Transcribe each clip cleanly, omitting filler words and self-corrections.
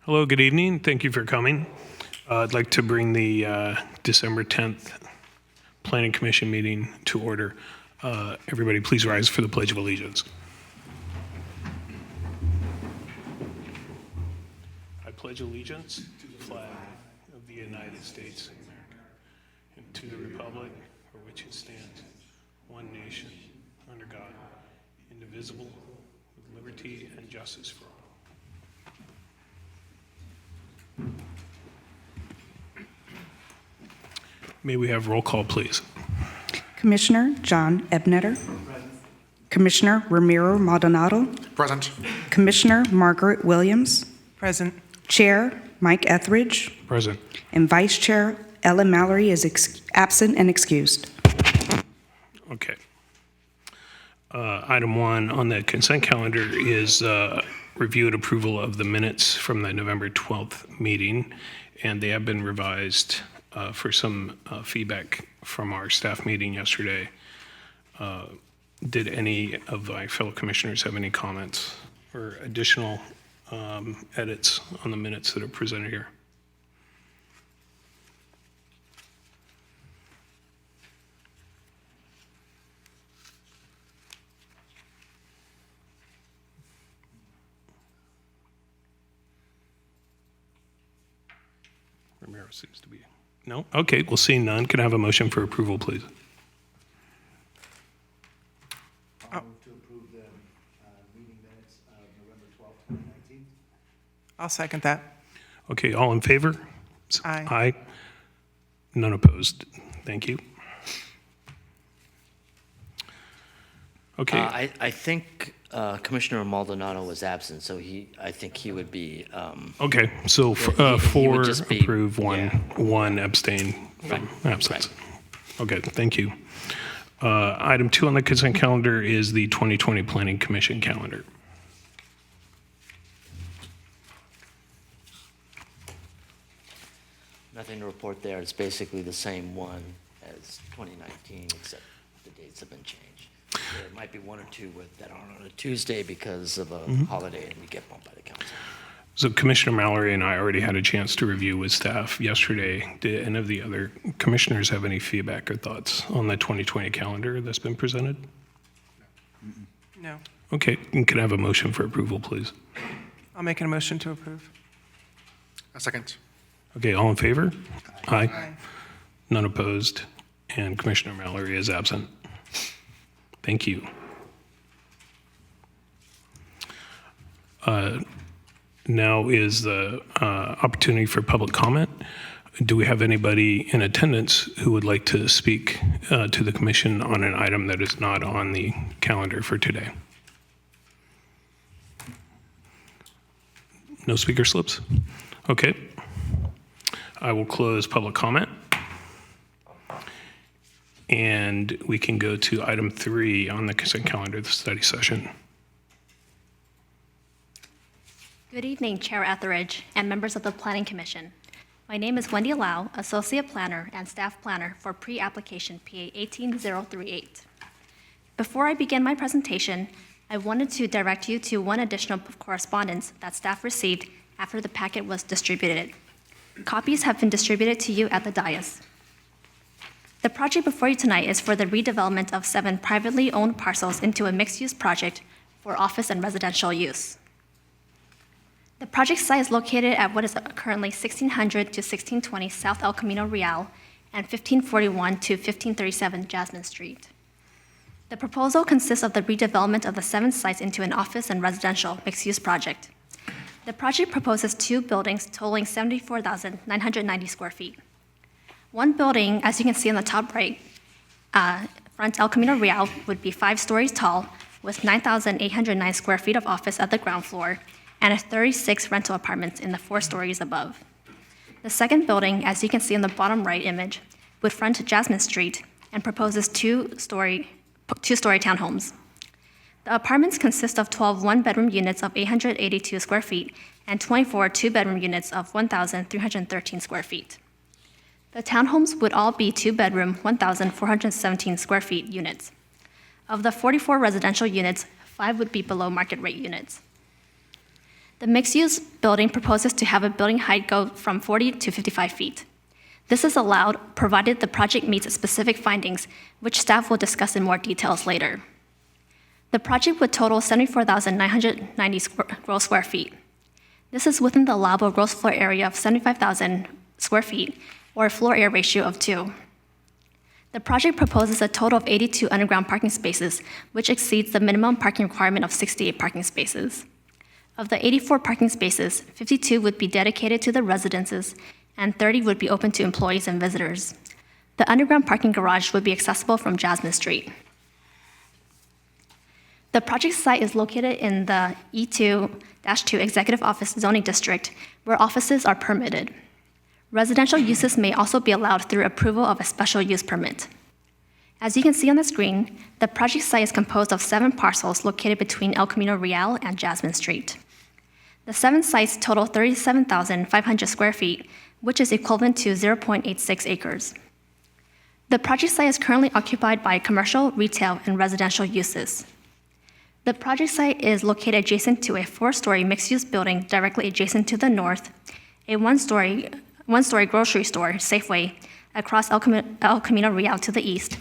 Hello, good evening. Thank you for coming. I'd like to bring the December 10th Planning Commission meeting to order. Everybody please rise for the Pledge of Allegiance. I pledge allegiance to the flag of the United States of America and to the republic for which it stands, one nation, under God, indivisible, with liberty and justice for all. May we have roll call, please? Commissioner John Ebnetter. Commissioner Ramiro Maldonado. Present. Commissioner Margaret Williams. Present. Chair Mike Etheridge. Present. And Vice Chair Ellen Mallory is absent and excused. Okay. Item 1 on the consent calendar is review and approval of the minutes from the November 12th meeting, and they have been revised for some feedback from our staff meeting yesterday. Did any of my fellow commissioners have any comments or additional edits on the minutes that are presented here? Ramiro seems to be. No? Okay, we'll see none. Can I have a motion for approval, please? I'll move to approve the meeting minutes of November 12th, 2019. I'll second that. Okay, all in favor? Aye. Aye. None opposed. Thank you. Okay. I think Commissioner Maldonado was absent, so I think he would be. Okay, so he would four just be- approve, yeah. one abstain from Right, absence. Okay, thank you. Item 2 on the consent calendar is the 2020 Planning Commission calendar. Nothing to report there. It's basically the same one as 2019, except the dates have been changed. There might be one or two that aren't on a Tuesday because of a holiday, and we get bumped by the council. So Commissioner Mallory and I already had a chance to review with staff yesterday. Did any of the other commissioners have any feedback or thoughts on the 2020 calendar that's been presented? No. Okay, and can I have a motion for approval, please? I'll make a motion to approve. A second. Okay, all in favor? Aye. Aye. None opposed, and Commissioner Mallory is absent. Thank you. Now is the opportunity for public comment. Do we have anybody in attendance who would like to speak to the commission on an item that is not on the calendar for today? No speaker slips? Okay. I will close public comment. And we can go to item 3 on the consent calendar, the study session. Good evening, Chair Etheridge and members of the Planning Commission. My name is Wendy Lau, Associate Planner and Staff Planner for Pre-Application PA 18038. Before I begin my presentation, I wanted to direct you to one additional correspondence that staff received after the packet was distributed. Copies have been distributed to you at the dais. The project before you tonight is for the redevelopment of 7 privately owned parcels into a mixed-use project for office and residential use. The project site is located at what is currently 1600 to 1620 South El Camino Real and 1541 to 1537 Jasmine Street. The proposal consists of the redevelopment of the 7 sites into an office and residential mixed-use project. The project proposes 2 buildings totaling 74,990 square feet. One building, as you can see on the top right, front El Camino Real, would be 5 stories tall with 9,809 square feet of office at the ground floor and 36 rental apartments in the 4 stories above. The second building, as you can see in the bottom right image, would front Jasmine Street and proposes 2-story townhomes. The apartments consist of 12 one-bedroom units of 882 square feet and 24 two-bedroom units of 1,313 square feet. The townhomes would all be 2-bedroom, 1,417 square feet units. Of the 44 residential units, 5 would be below market rate units. The mixed-use building proposes to have a building height go from 40 to 55 feet. This is allowed provided the project meets specific findings, which staff will discuss in more details later. The project would total 74,990 gross square feet. This is within the allowable gross floor area of 75,000 square feet, or a floor area ratio of 2. The project proposes a total of 82 underground parking spaces, which exceeds the minimum parking requirement of 68 parking spaces. Of the 84 parking spaces, 52 would be dedicated to the residences, and 30 would be open to employees and visitors. The underground parking garage would be accessible from Jasmine Street. The project site is located in the E2-2 Executive Office Zoning District, where offices are permitted. Residential uses may also be allowed through approval of a special use permit. As you can see on the screen, the project site is composed of 7 parcels located between El Camino Real and Jasmine Street. The 7 sites total 37,500 square feet, which is equivalent to 0.86 acres. The project site is currently occupied by commercial, retail, and residential uses. The project site is located adjacent to a 4-story mixed-use building directly adjacent to the north, a one-story grocery store, Safeway, across El Camino Real to the east,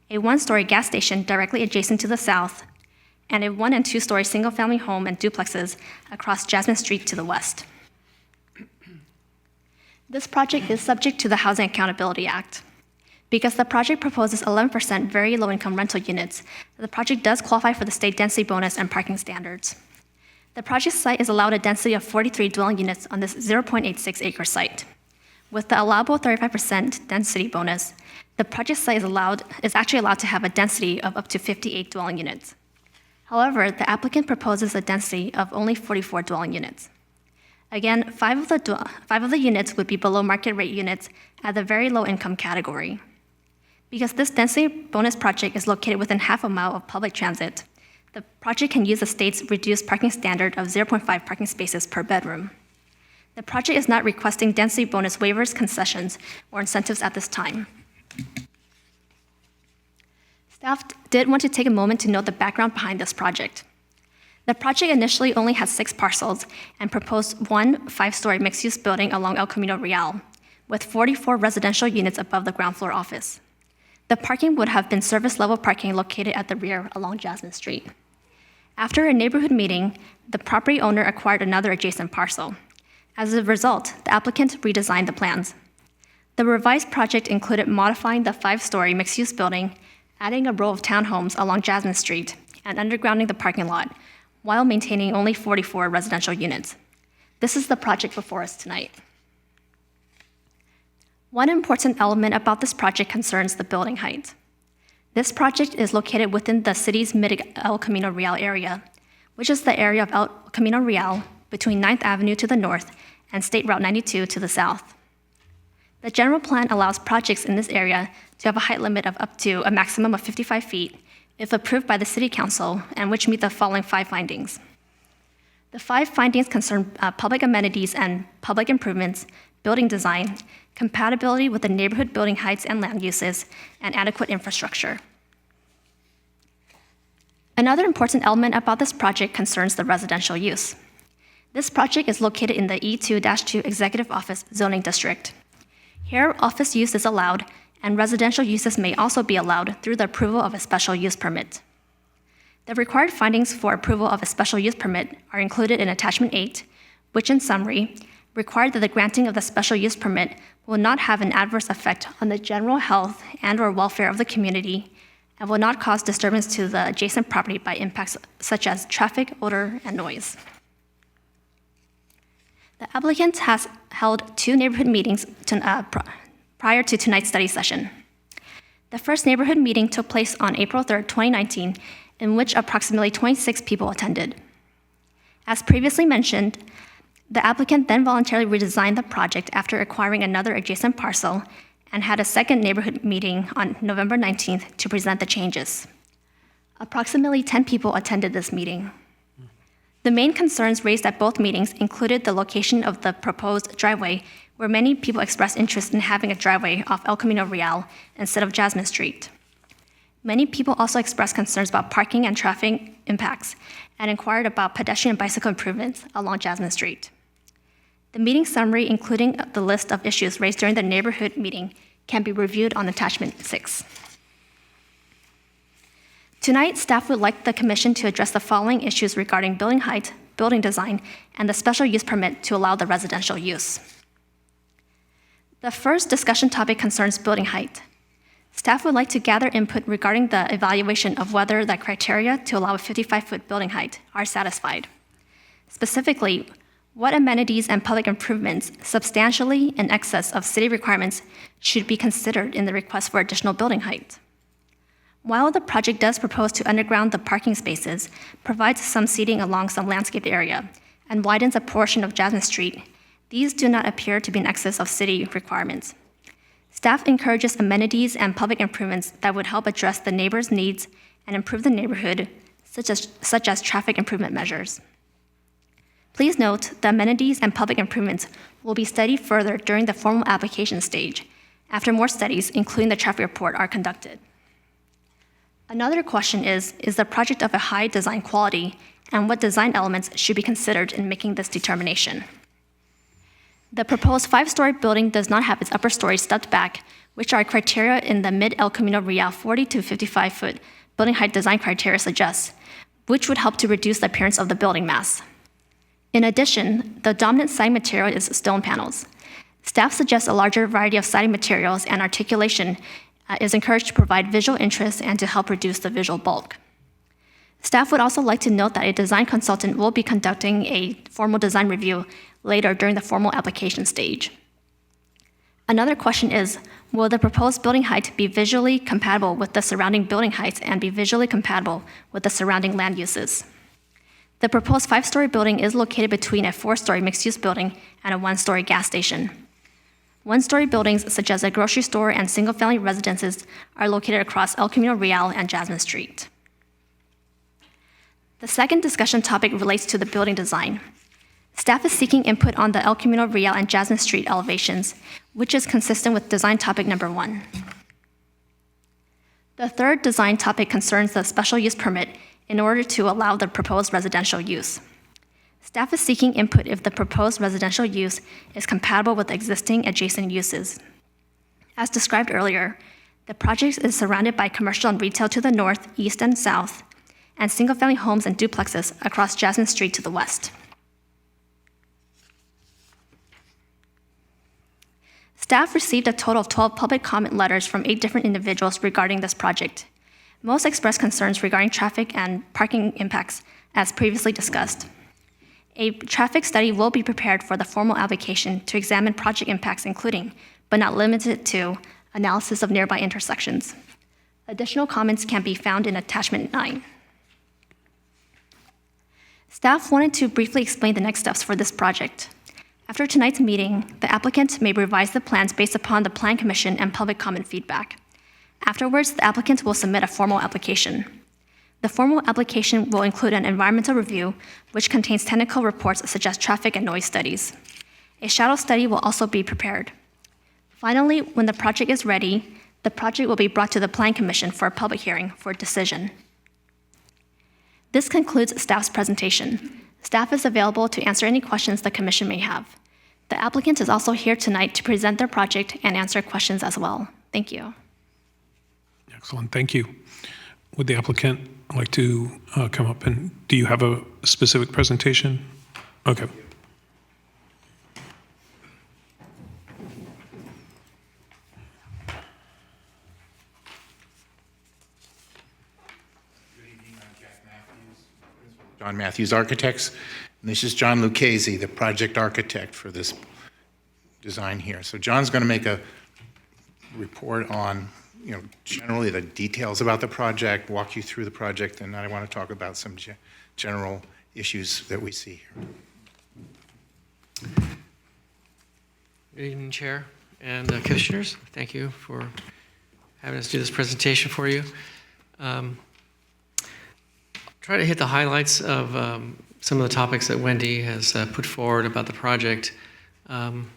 a 1-story gas station directly adjacent to the south, and a 1- and 2-story single-family home and duplexes across Jasmine Street to the west. This project is subject to the Housing Accountability Act. Because the project proposes 11% very low-income rental units, the project does qualify for the state density bonus and parking standards. The project site is allowed a density of 43 dwelling units on this 0.86 acre site. With the allowable 35% density bonus, the project site is actually allowed to have a density of up to 58 dwelling units. However, the applicant proposes a density of only 44 dwelling units. Again, 5 of the units would be below market rate units at the very low income category. Because this density bonus project is located within half a mile of public transit, the project can use the state's reduced parking standard of 0.5 parking spaces per bedroom. The project is not requesting density bonus waivers, concessions, or incentives at this time. Staff did want to take a moment to note the background behind this project. The project initially only had 6 parcels and proposed 1 5-story mixed-use building along El Camino Real, with 44 residential units above the ground floor office. The parking would have been service-level parking located at the rear along Jasmine Street. After a neighborhood meeting, the property owner acquired another adjacent parcel. As a result, the applicant redesigned the plans. The revised project included modifying the 5-story mixed-use building, adding a row of townhomes along Jasmine Street, and undergrounding the parking lot, while maintaining only 44 residential units. This is the project before us tonight. One important element about this project concerns the building height. This project is located within the city's mid-El Camino Real area, which is the area of El Camino Real between 9th Avenue to the north and State Route 92 to the south. The general plan allows projects in this area to have a height limit of up to a maximum of 55 feet if approved by the City Council, and which meet the following 5 findings. The 5 findings concern public amenities and public improvements, building design, compatibility with the neighborhood building heights and land uses, and adequate infrastructure. Another important element about this project concerns the residential use. This project is located in the E2-2 Executive Office Zoning District. Here, office use is allowed, and residential uses may also be allowed through the approval of a special use permit. The required findings for approval of a special use permit are included in Attachment 8, which in summary, required that the granting of the special use permit will not have an adverse effect on the general health and/or welfare of the community and will not cause disturbance to the adjacent property by impacts such as traffic, odor, and noise. The applicant has held 2 neighborhood meetings prior to tonight's study session. The first neighborhood meeting took place on April 3rd, 2019, in which approximately 26 people attended. As previously mentioned, the applicant then voluntarily redesigned the project after acquiring another adjacent parcel and had a second neighborhood meeting on November 19th to present the changes. Approximately 10 people attended this meeting. The main concerns raised at both meetings included the location of the proposed driveway, where many people expressed interest in having a driveway off El Camino Real instead of Jasmine Street. Many people also expressed concerns about parking and traffic impacts and inquired about pedestrian and bicycle improvements along Jasmine Street. The meeting summary, including the list of issues raised during the neighborhood meeting, can be reviewed on attachment 6. Tonight, staff would like the commission to address the following issues regarding building height, building design, and the special use permit to allow the residential use. The first discussion topic concerns building height. Staff would like to gather input regarding the evaluation of whether the criteria to allow a 55-foot building height are satisfied. Specifically, what amenities and public improvements substantially in excess of city requirements should be considered in the request for additional building height. While the project does propose to underground the parking spaces, provides some seating along some landscaped area, and widens a portion of Jasmine Street, these do not appear to be in excess of city requirements. Staff encourages amenities and public improvements that would help address the neighbors' needs and improve the neighborhood, such as traffic improvement measures. Please note the amenities and public improvements will be studied further during the formal application stage, after more studies, including the traffic report, are conducted. Another question is the project of a high design quality, and what design elements should be considered in making this determination? The proposed 5-story building does not have its upper story stepped back, which are criteria in the Mid-El Camino Real 40 to 55-foot building height design criteria suggests, which would help to reduce the appearance of the building mass. In addition, the dominant siding material is stone panels. Staff suggests a larger variety of siding materials, and articulation is encouraged to provide visual interest and to help reduce the visual bulk. Staff would also like to note that a design consultant will be conducting a formal design review later during the formal application stage. Another question is, will the proposed building height be visually compatible with the surrounding building heights and be visually compatible with the surrounding land uses? The proposed 5-story building is located between a 4-story mixed-use building and a 1-story gas station. 1-story buildings, such as a grocery store and single-family residences, are located across El Camino Real and Jasmine Street. The second discussion topic relates to the building design. Staff is seeking input on the El Camino Real and Jasmine Street elevations, which is consistent with design topic number 1. The third design topic concerns the special use permit in order to allow the proposed residential use. Staff is seeking input if the proposed residential use is compatible with existing adjacent uses. As described earlier, the project is surrounded by commercial and retail to the north, east, and south, and single-family homes and duplexes across Jasmine Street to the west. Staff received a total of 12 public comment letters from 8 different individuals regarding this project. Most expressed concerns regarding traffic and parking impacts, as previously discussed. A traffic study will be prepared for the formal application to examine project impacts, including, but not limited to, analysis of nearby intersections. Additional comments can be found in attachment 9. Staff wanted to briefly explain the next steps for this project. After tonight's meeting, the applicant may revise the plans based upon the Plan Commission and public comment feedback. Afterwards, the applicant will submit a formal application. The formal application will include an environmental review, which contains technical reports such as traffic and noise studies. A shadow study will also be prepared. Finally, when the project is ready, the project will be brought to the Plan Commission for a public hearing for a decision. This concludes staff's presentation. Staff is available to answer any questions the Commission may have. The applicant is also here tonight to present their project and answer questions as well. Thank you. Excellent, thank you. Would the applicant like to come up and, do you have a specific presentation? Okay. John Matthews Architects, and this is John Lucchese, the project architect for this design here. So John's going to make a report on, generally the details about the project, walk you through the project, and then I want to talk about some general issues that we see here. Good evening, Chair and Commissioners. Thank you for having us do this presentation for you. Try to hit the highlights of some of the topics that Wendy has put forward about the project. Let's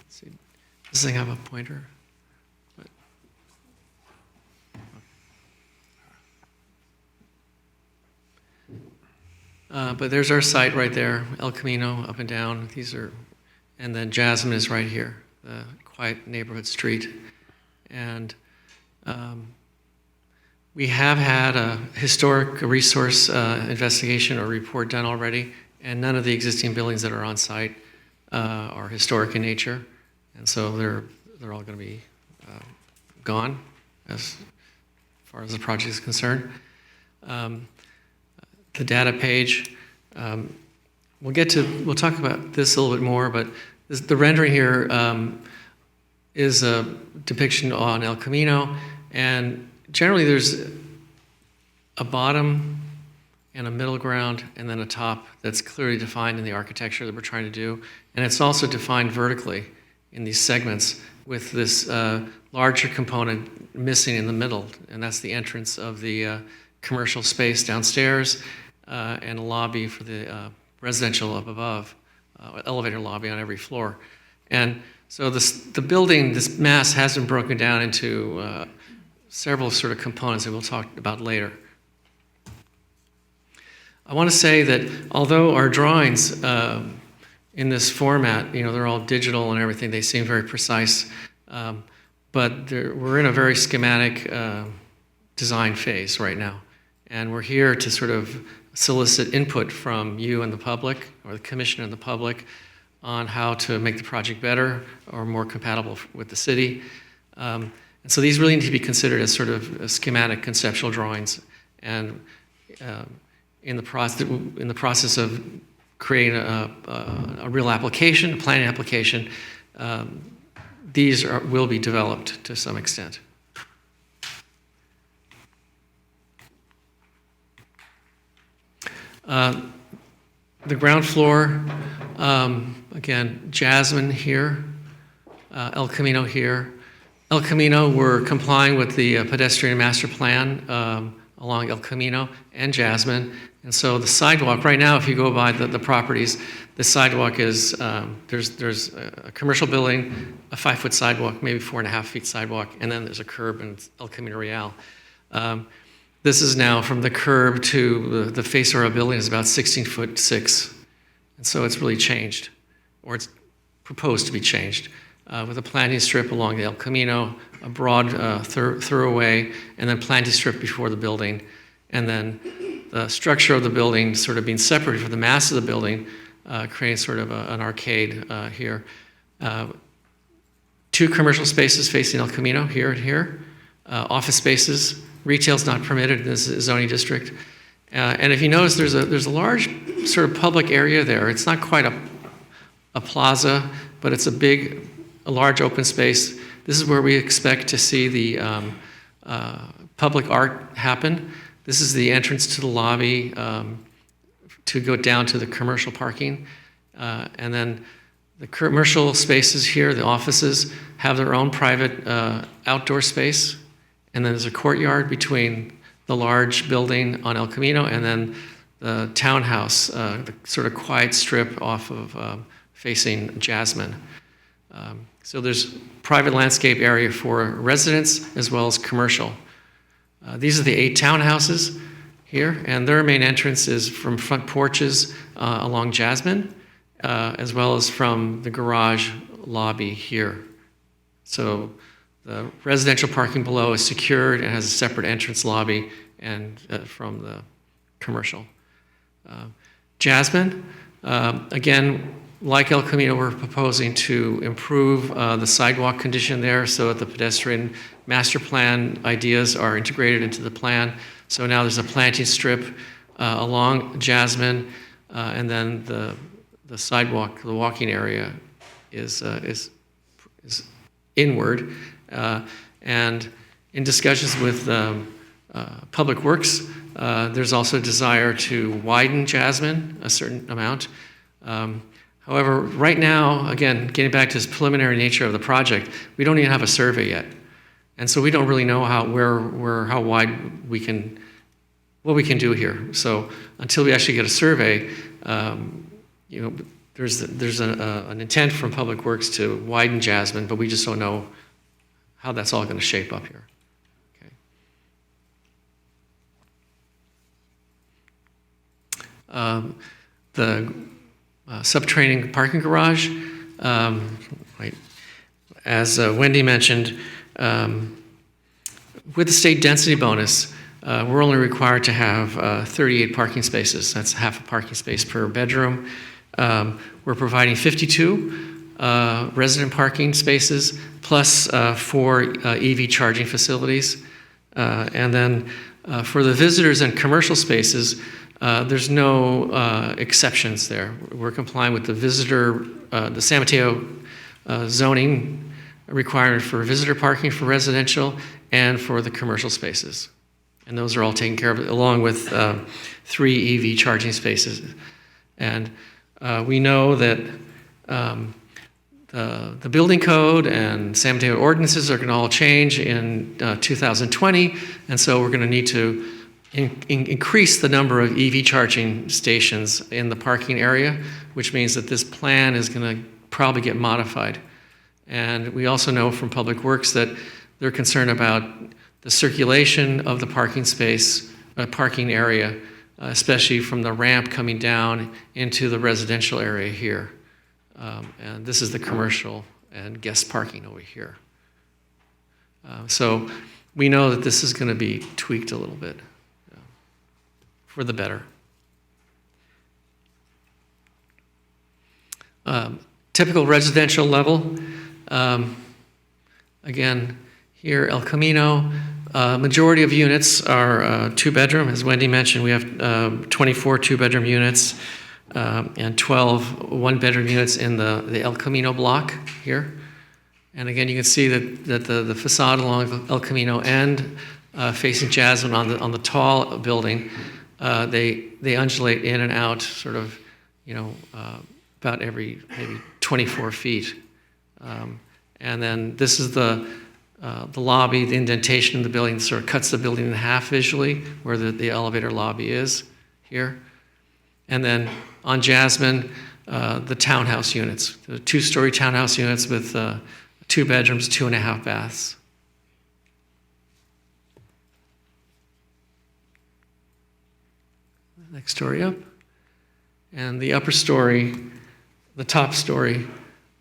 see. Does this thing have a pointer? But there's our site right there, El Camino, up and down. And then Jasmine is right here, the quiet neighborhood street. And we have had a historic resource investigation or report done already, and none of the existing buildings that are on site are historic in nature. And so they're all going to be gone as far as the project is concerned. The data page, we'll talk about this a little bit more, but the rendering here is a depiction on El Camino, and generally there's a bottom and a middle ground and then a top that's clearly defined in the architecture that we're trying to do. And it's also defined vertically in these segments with this larger component missing in the middle, and that's the entrance of the commercial space downstairs and a lobby for the residential up above, elevator lobby on every floor. And so the building, this mass has been broken down into several sort of components that we'll talk about later. I want to say that although our drawings in this format, they're all digital and everything, they seem very precise, but we're in a very schematic design phase right now. And we're here to sort of solicit input from you and the public, or the commission and the public, on how to make the project better or more compatible with the city. And so these really need to be considered as sort of schematic conceptual drawings. And in the process of creating a real application, a planning application, these will be developed to some extent. The ground floor, again, Jasmine here, El Camino here. El Camino, we're complying with the pedestrian master plan along El Camino and Jasmine. And so the sidewalk, right now, if you go by the properties, the sidewalk is, there's a commercial building, a 5-foot sidewalk, maybe 4.5 feet sidewalk, and then there's a curb in El Camino Real. This is now from the curb to the face of our building is about 16'6". And so it's really changed, or it's proposed to be changed, with a planting strip along the El Camino, a broad thoroughway, and then planting strip before the building. And then the structure of the building sort of being separated from the mass of the building, creating sort of an arcade here. 2 commercial spaces facing El Camino, here and here. Office spaces. Retail's not permitted in this zoning district. And if you notice, there's a large sort of public area there. It's not quite a plaza, but it's a large open space. This is where we expect to see the public art happen. This is the entrance to the lobby to go down to the commercial parking. And then the commercial spaces here, the offices, have their own private outdoor space. And then there's a courtyard between the large building on El Camino and then the townhouse, the sort of quiet strip off of facing Jasmine. So there's private landscape area for residents as well as commercial. These are the 8 townhouses here, and their main entrance is from front porches along Jasmine, as well as from the garage lobby here. So the residential parking below is secured and has a separate entrance lobby and from the commercial. Jasmine, again, like El Camino, we're proposing to improve the sidewalk condition there so that the pedestrian master plan ideas are integrated into the plan. So now there's a planting strip along Jasmine, and then the sidewalk, the walking area is inward. And in discussions with Public Works, there's also a desire to widen Jasmine a certain amount. However, right now, again, getting back to this preliminary nature of the project, we don't even have a survey yet. And so we don't really know how wide what we can do here. So until we actually get a survey, there's an intent from Public Works to widen Jasmine, but we just don't know how that's all going to shape up here. the subterranean parking garage. Wait. As Wendy mentioned, with the state density bonus, we're only required to have 38 parking spaces. That's half a parking space per bedroom. We're providing 52 resident parking spaces plus 4 EV charging facilities. And then for the visitors and commercial spaces, there's no exceptions there. We're complying with the the San Mateo zoning requirement for visitor parking for residential and for the commercial spaces. And those are all taken care of, along with 3 EV charging spaces. And we know that the building code and San Mateo ordinances are going to all change in 2020, and so we're going to need to increase the number of EV charging stations in the parking area, which means that this plan is going to probably get modified. And we also know from Public Works that they're concerned about the circulation of the parking area, especially from the ramp coming down into the residential area here. And this is the commercial and guest parking over here. So we know that this is going to be tweaked a little bit for the better. Typical residential level. Again, here, El Camino, majority of units are 2-bedroom. As Wendy mentioned, we have 24 2-bedroom units and 12 1-bedroom units in the El Camino block here. And again, you can see that the facade along El Camino and facing Jasmine on the tall building, they undulate in and out sort of, about every maybe 24 feet. And then this is the lobby, the indentation in the building sort of cuts the building in half visually, where the elevator lobby is here. And then on Jasmine, the townhouse units, the 2-story townhouse units with 2 bedrooms, 2.5 baths. Next story up. And the upper story, the top story,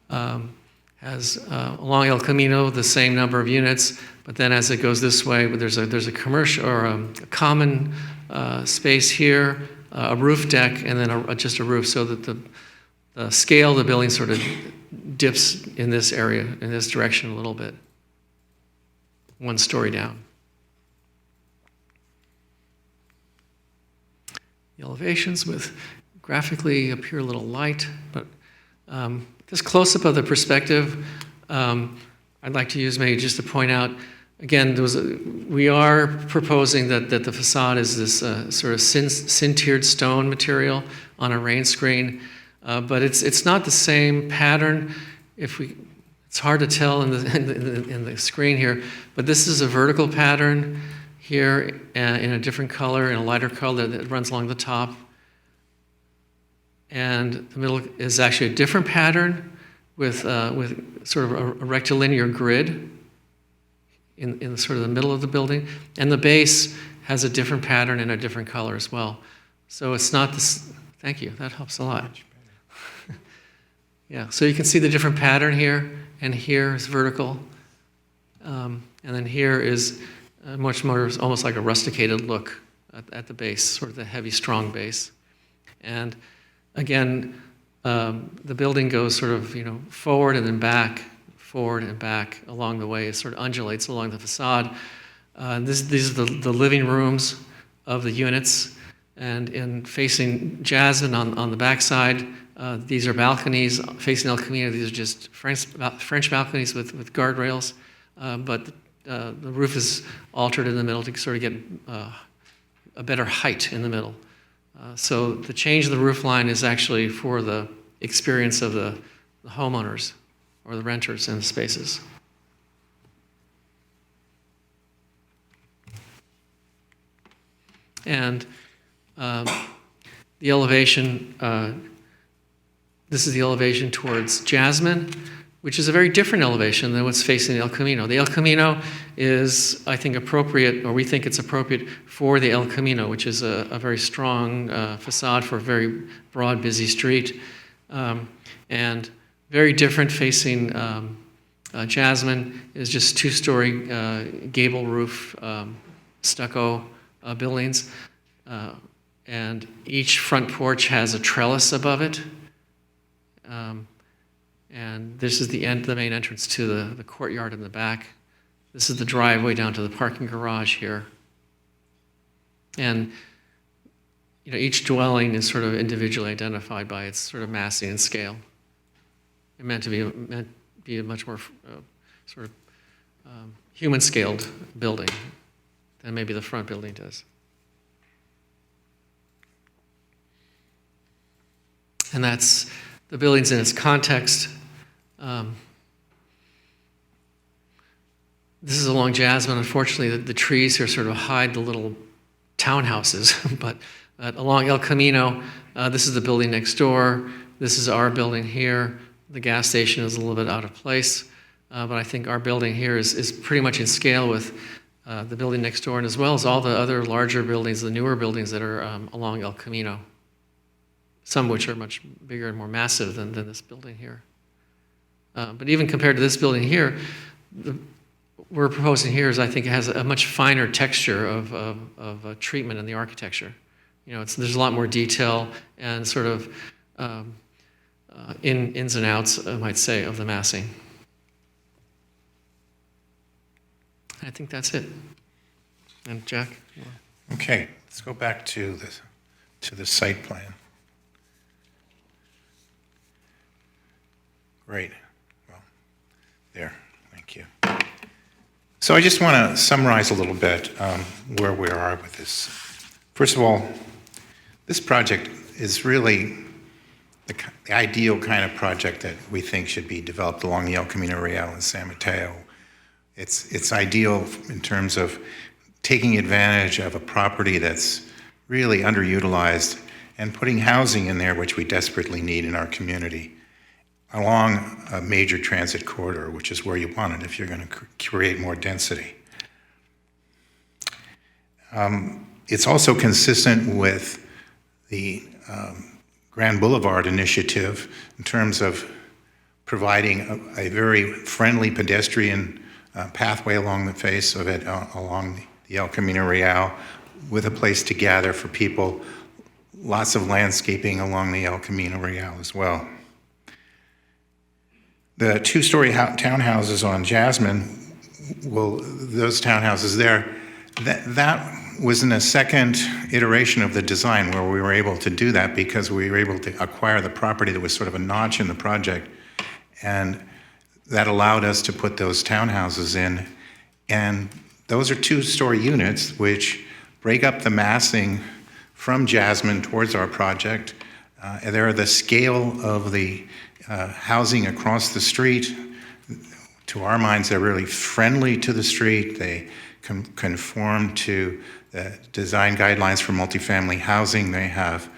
has along El Camino the same number of units, but then as it goes this way, there's a commercial or a common space here, a roof deck, and then just a roof, so that the scale of the building sort of dips in this area, in this direction a little bit, 1 story down. The elevations with graphically appear a little light, but this close-up of the perspective, I'd like to use maybe just to point out, again, we are proposing that the facade is this sort of sintered stone material on a rain screen, but it's not the same pattern. It's hard to tell in the screen here, but this is a vertical pattern here in a different color, in a lighter color that runs along the top. And the middle is actually a different pattern with sort of a rectilinear grid in sort of the middle of the building. And the base has a different pattern and a different color as well. So it's not this, thank you, that helps a lot. Yeah, so you can see the different pattern here, and here is vertical. And then here is much more, almost like a rusticated look at the base, sort of the heavy, strong base. And again, the building goes sort of, forward and then back, forward and back along the way. It sort of undulates along the facade. These are the living rooms of the units. And in facing Jasmine on the backside, these are balconies. Facing El Camino, these are just French balconies with guardrails. But the roof is altered in the middle to sort of get a better height in the middle. So the change of the roof line is actually for the experience of the homeowners or the renters in the spaces. And the elevation, this is the elevation towards Jasmine. which is a very different elevation than what's facing the El Camino. The El Camino is, I think, appropriate, or we think it's appropriate for the El Camino, which is a very strong facade for a very broad, busy street, and very different facing Jasmine is just two-story gable roof stucco buildings, and each front porch has a trellis above it. And this is the main entrance to the courtyard in the back. This is the driveway down to the parking garage here. And each dwelling is sort of individually identified by its sort of massing and scale. It's meant to be a much more sort of human-scaled building than maybe the front building does. And that's the buildings in its context. This is along Jasmine. Unfortunately, the trees here sort of hide the little townhouses, but along El Camino, this is the building next door. This is our building here. The gas station is a little bit out of place, but I think our building here is pretty much in scale with the building next door, and as well as all the other larger buildings, the newer buildings that are along El Camino, some of which are much bigger and more massive than this building here. But even compared to this building here, we're proposing here is, I think, it has a much finer texture of treatment in the architecture. There's a lot more detail and sort of ins and outs, I might say, of the massing. I think that's it. And Jack? Okay, let's go back to the site plan. Great. Well, there. Thank you. So I just want to summarize a little bit where we are with this. First of all, this project is really the ideal kind of project that we think should be developed along the El Camino Real in San Mateo. It's ideal in terms of taking advantage of a property that's really underutilized and putting housing in there, which we desperately need in our community, along a major transit corridor, which is where you want it if you're going to create more density. It's also consistent with the Grand Boulevard initiative in terms of providing a very friendly pedestrian pathway along the face of it, along the El Camino Real, with a place to gather for people, lots of landscaping along the El Camino Real as well. The two-story townhouses on Jasmine, those townhouses there, that was in a second iteration of the design where we were able to do that because we were able to acquire the property that was sort of a notch in the project, and that allowed us to put those townhouses in. And those are two-story units which break up the massing from Jasmine towards our project. They're the scale of the housing across the street. To our minds, they're really friendly to the street. They conform to the design guidelines for multifamily housing. They have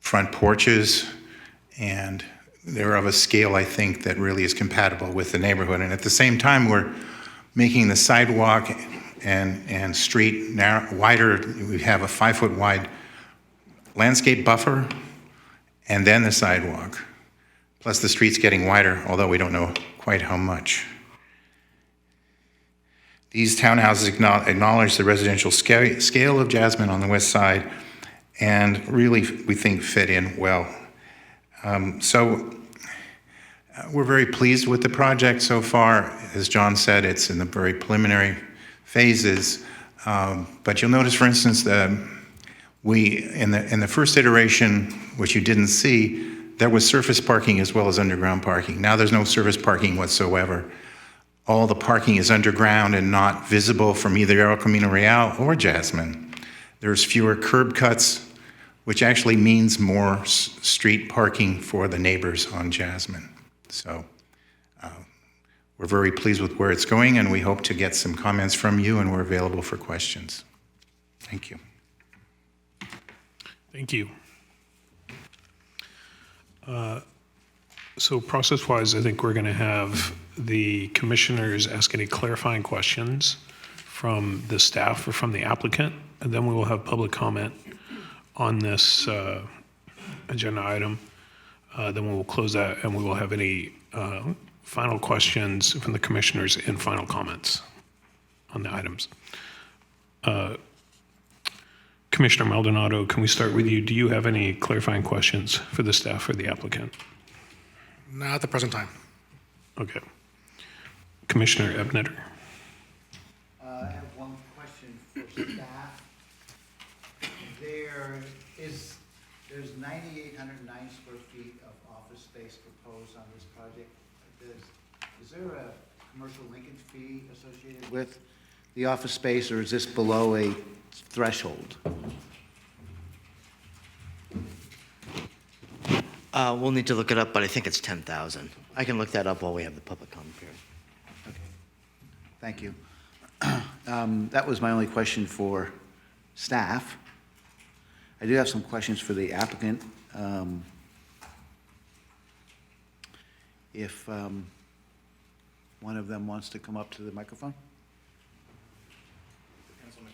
front porches, and they're of a scale, I think, that really is compatible with the neighborhood. And at the same time, we're making the sidewalk and street wider. We have a 5-foot wide landscape buffer, and then the sidewalk. Plus the street's getting wider, although we don't know quite how much. These townhouses acknowledge the residential scale of Jasmine on the west side, and really, we think, fit in well. We're very pleased with the project so far. As John said, it's in the very preliminary phases. But you'll notice, for instance, that in the first iteration, which you didn't see, there was surface parking as well as underground parking. Now there's no surface parking whatsoever. All the parking is underground and not visible from either El Camino Real or Jasmine. There's fewer curb cuts, which actually means more street parking for the neighbors on Jasmine. So we're very pleased with where it's going, and we hope to get some comments from you, and we're available for questions. Thank you. Thank you. So process-wise, I think we're going to have the commissioners ask any clarifying questions from the staff or from the applicant, and then we will have public comment on this agenda item. Then we will close that, and we will have any final questions from the commissioners and final comments on the items. Commissioner Maldonado, can we start with you? Do you have any clarifying questions for the staff or the applicant? Not at the present time. Okay. Commissioner Ebneter. I have one question for staff. There's 9,809 square feet of office space proposed on this project. Is there a commercial linkage fee associated with the office space, or is this below a threshold? We'll need to look it up, but I think it's 10,000. I can look that up while we have the public comment period. Okay, thank you. That was my only question for staff. I do have some questions for the applicant. If one of them wants to come up to the microphone? Depends on the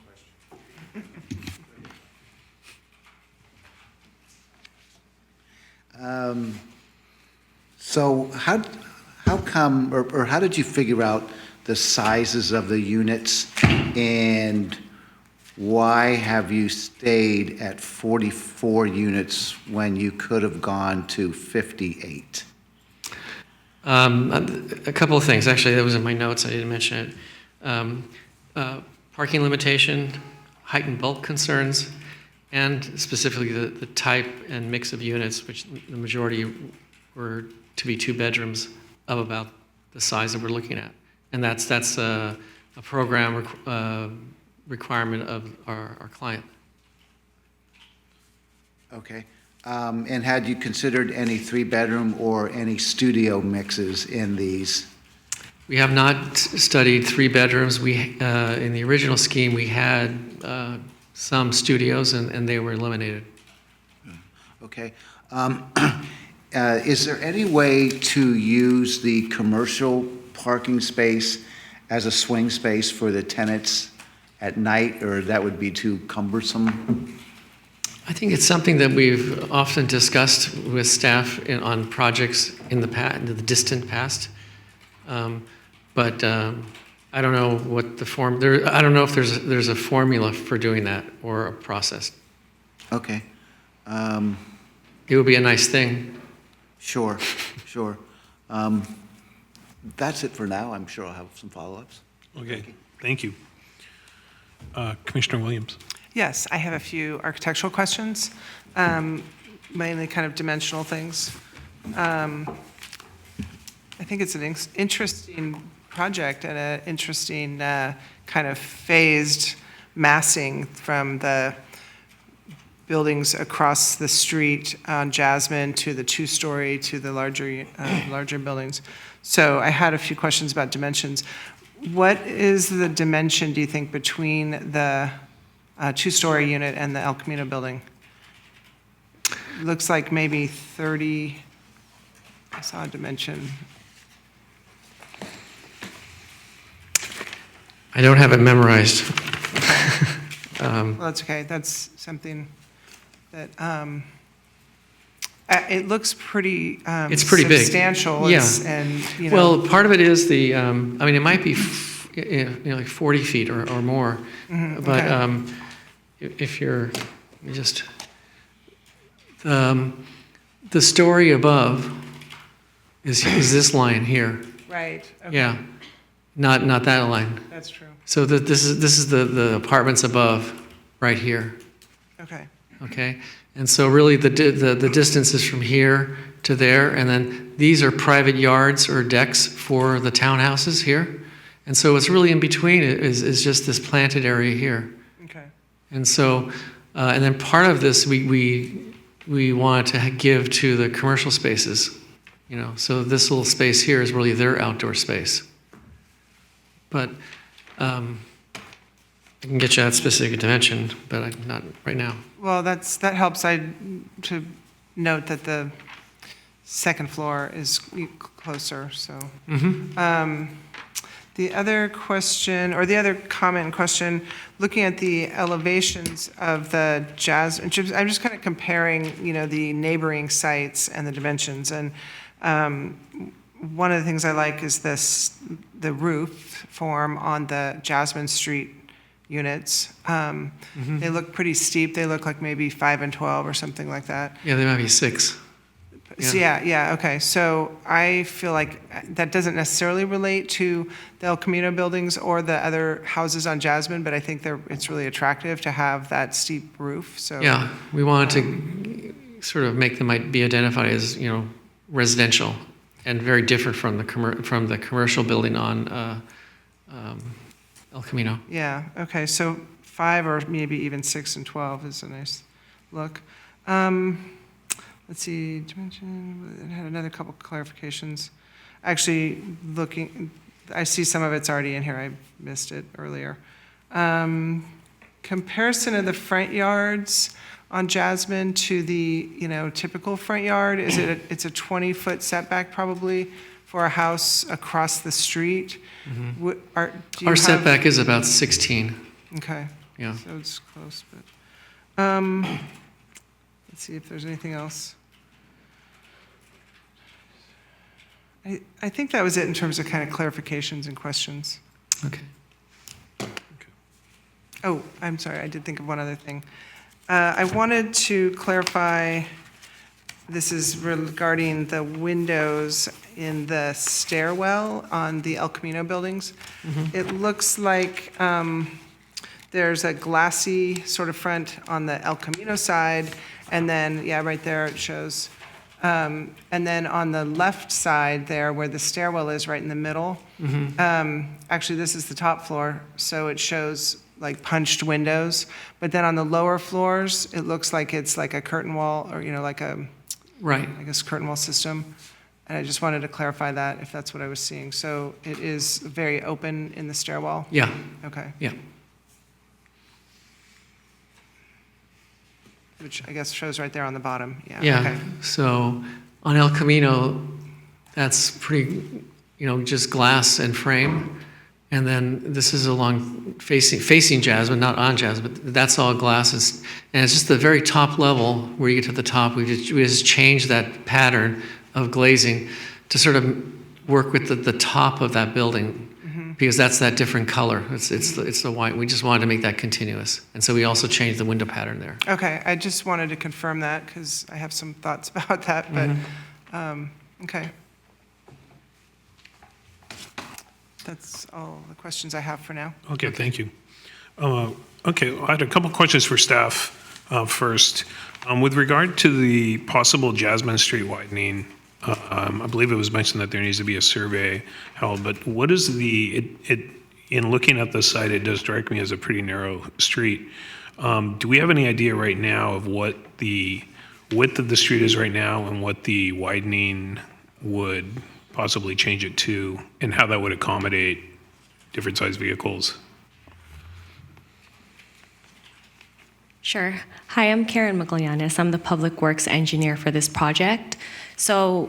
question. So how come, or how did you figure out the sizes of the units, and why have you stayed at 44 units when you could have gone to 58? A couple of things. Actually, that was in my notes. I didn't mention it. Parking limitation, height and bulk concerns, and specifically the type and mix of units, which the majority were to be 2 bedrooms of about the size that we're looking at. And that's a program requirement of our client. Okay. And had you considered any 3-bedroom or any studio mixes in these? We have not studied 3 bedrooms. We in the original scheme, we had some studios, and they were eliminated. Okay. Is there any way to use the commercial parking space as a swing space for the tenants at night, or that would be too cumbersome? I think it's something that we've often discussed with staff on projects in the distant past. But I don't know what the form there. I don't know if there's a formula for doing that or a process. Okay. It would be a nice thing. Sure, sure. That's it for now. I'm sure I'll have some follow-ups. Okay, thank you. Commissioner Williams. Yes, I have a few architectural questions, mainly kind of dimensional things. I think it's an interesting project and an interesting kind of phased massing from the buildings across the street on Jasmine to the 2-story to the larger buildings. So I had a few questions about dimensions. What is the dimension, do you think, between the 2-story unit and the El Camino building? Looks like maybe 30, I saw a dimension. I don't have it memorized. Well, that's okay. That's something that, it looks pretty It's pretty big. substantial. Yeah. And, you know. Well, part of it is the. I mean, it might be like 40 feet or more, but okay. If you're just the story above is this line here. Right. Okay. Yeah, not that line. That's true. So this is the apartments above, right here. Okay. Okay, and so really the distance is from here to there, and then these are private yards or decks for the townhouses here, and so what's really in between is just this planted area here. Okay. And so, and then part of this we want to give to the commercial spaces, you know. So this little space here is really their outdoor space. But I can get you that specific dimension, but not right now. Well, that helps. To note that the second floor is closer, so. The other question, or the other comment and question, looking at the elevations of the I'm just kind of comparing, the neighboring sites and the dimensions. And one of the things I like is the roof form on the Jasmine Street units. They look pretty steep. They look like maybe 5 and 12 or something like that. Yeah, they might be 6. So, yeah, okay. So I feel like that doesn't necessarily relate to the El Camino buildings or the other houses on Jasmine, but I think it's really attractive to have that steep roof, so. Yeah, we wanted to sort of make them be identified as, residential and very different from the commercial building on El Camino. Yeah, okay, so 5 or maybe even 6 and 12 is a nice look. Let's see, dimension, I had another couple clarifications. Actually, I see some of it's already in here, I missed it earlier. Comparison of the front yards on Jasmine to the, typical front yard, it's a 20-foot setback probably for a house across the street? Do you Our have- setback is about 16. Okay. Yeah. So it's close, but, let's see if there's anything else. I think that was it in terms of kind of clarifications and questions. Okay. Oh, I'm sorry, I did think of one other thing. I wanted to clarify, this is regarding the windows in the stairwell on the El Camino buildings. It looks like there's a glassy sort of front on the El Camino side, and then, yeah, right there it shows. And then on the left side there, where the stairwell is, right in the middle, actually, this is the top floor, so it shows like punched windows. But then on the lower floors, it looks like it's like a curtain wall, or, like a, Right. I guess, curtain wall system. And I just wanted to clarify that, if that's what I was seeing. So it is very open in the stairwell? Yeah. Okay. Yeah. Which I guess shows right there on the bottom, yeah. Yeah. Okay. So on El Camino, that's pretty, just glass and frame. And then this is along facing Jasmine, not on Jasmine, but that's all glass. And it's just the very top level where you get to the top. We just changed that pattern of glazing to sort of work with the top of that building, because that's that different color. It's the white. We just wanted to make that continuous. And so we also changed the window pattern there. Okay, I just wanted to confirm that, because I have some thoughts about that, but, okay. That's all the questions I have for now. Okay, thank you. Okay, I had a couple questions for staff first. With regard to the possible Jasmine Street widening, I believe it was mentioned that there needs to be a survey held, but what is in looking at the site, it does strike me as a pretty narrow street. Do we have any idea right now of what the width of the street is right now and what the widening would possibly change it to, and how that would accommodate different size vehicles? Sure. Hi, I'm Karen Maglianis. I'm the Public Works Engineer for this project. So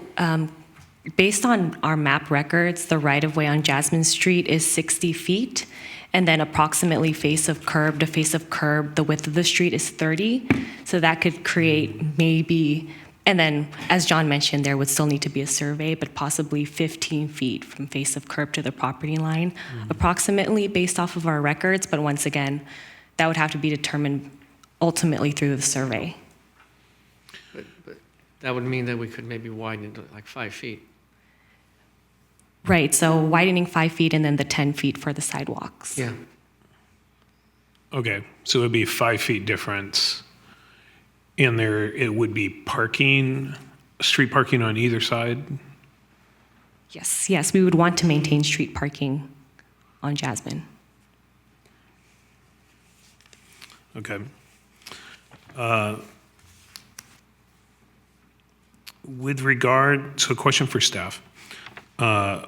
based on our map records, the right-of-way on Jasmine Street is 60 feet, and then approximately face of curb to face of curb, the width of the street is 30. So that could create maybe, and then as John mentioned, there would still need to be a survey, but possibly 15 feet from face of curb to the property line, approximately based off of our records. But once again, that would have to be determined ultimately through the survey. But that would mean that we could maybe widen it to like 5 feet. Right, so widening 5 feet and then the 10 feet for the sidewalks. Yeah. Okay, so it would be 5 feet difference. And it would be street parking on either side? Yes, we would want to maintain street parking on Jasmine. Okay. So question for staff.